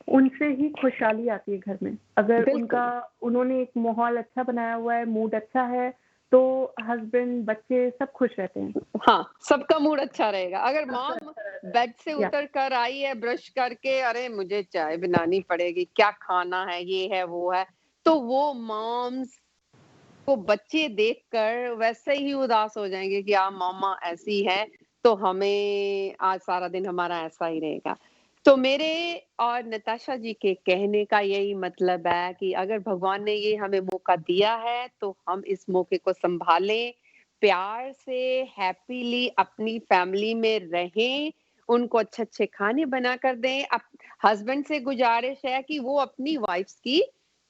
उनसे ही खुशहाली आती है घर में। अगर बिल्कुल। उन्होंने एक माहौल अच्छा बनाया हुआ है, मूड अच्छा है, तो हस्बैंड, बच्चे सब खुश रहते हैं। हाँ, सबका मूड अच्छा रहेगा। अगर सबका मॉम अच्छा रहता है। बेड से या उतर कर आई है ब्रश करके, अरे मुझे चाय बनानी पड़ेगी, क्या खाना है, ये है, वो है, तो वो मॉम्स को बच्चे देखकर वैसे ही उदास हो जाएँगे कि मम्मा ऐसी है, तो हमें आज सारा दिन हमारा ऐसा ही रहेगा। तो मेरे और नताशा जी के कहने का यही मतलब है कि अगर भगवान ने ये हमें मौका दिया है, तो हम इस मौके को सँभालें, प्यार से, हैपीली अपनी फैमिली में रहें, उनको अच्छे-अच्छे खाने बनाकर दें। हस्बैंड से गुज़ारिश है कि वो अपनी वाइफ्स की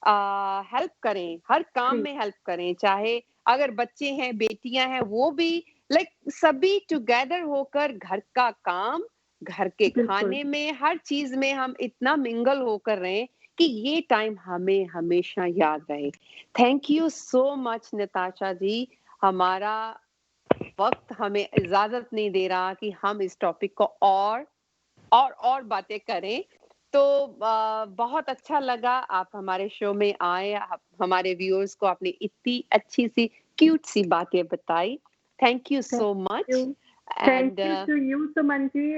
हेल्प करें, हर काम जी, में हेल्प करें, चाहे अगर बच्चे हैं, बेटियाँ हैं, वो भी लाइक सभी टुगेदर होकर घर का काम, घर के बिल्कुल। खाने में, हर चीज़ में हम इतना मिंगल होकर रहें कि ये टाइम हमें हमेशा याद रहे। Thank you so much Natasha ji, हमारा वक़्त हमें इजाज़त नहीं दे रहा कि हम इस टॉपिक को और बातें करें। तो बहुत अच्छा लगा आप हमारे शो में आए, आप हमारे व्यूअर्स को आपने इतनी अच्छी-सी, क्यूट-सी बातें बताई। Thank you thank so you. Much thank and you too you Suman ji.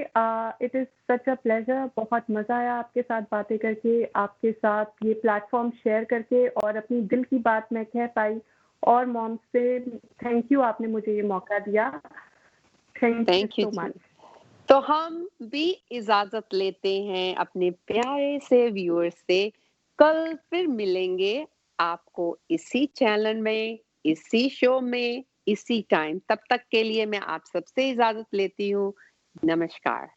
It is such a pleasure, बहुत मज़ा आया आपके साथ बातें करके, आपके साथ ये प्लेटफ़ॉर्म शेयर करके और अपनी दिल की बात मैं कह पाई और मॉम से थैंक यू, आपने मुझे ये मौका दिया। Thank you thank you so जी। मच। तो हम भी इजाज़त लेते हैं अपने प्यारे से व्यूअर्स से। कल फिर मिलेंगे आपको इसी चैनल में, इसी शो में, इसी टाइम। तब तक के लिए मैं आप सबसे इजाज़त लेती हूँ। नमस्कार।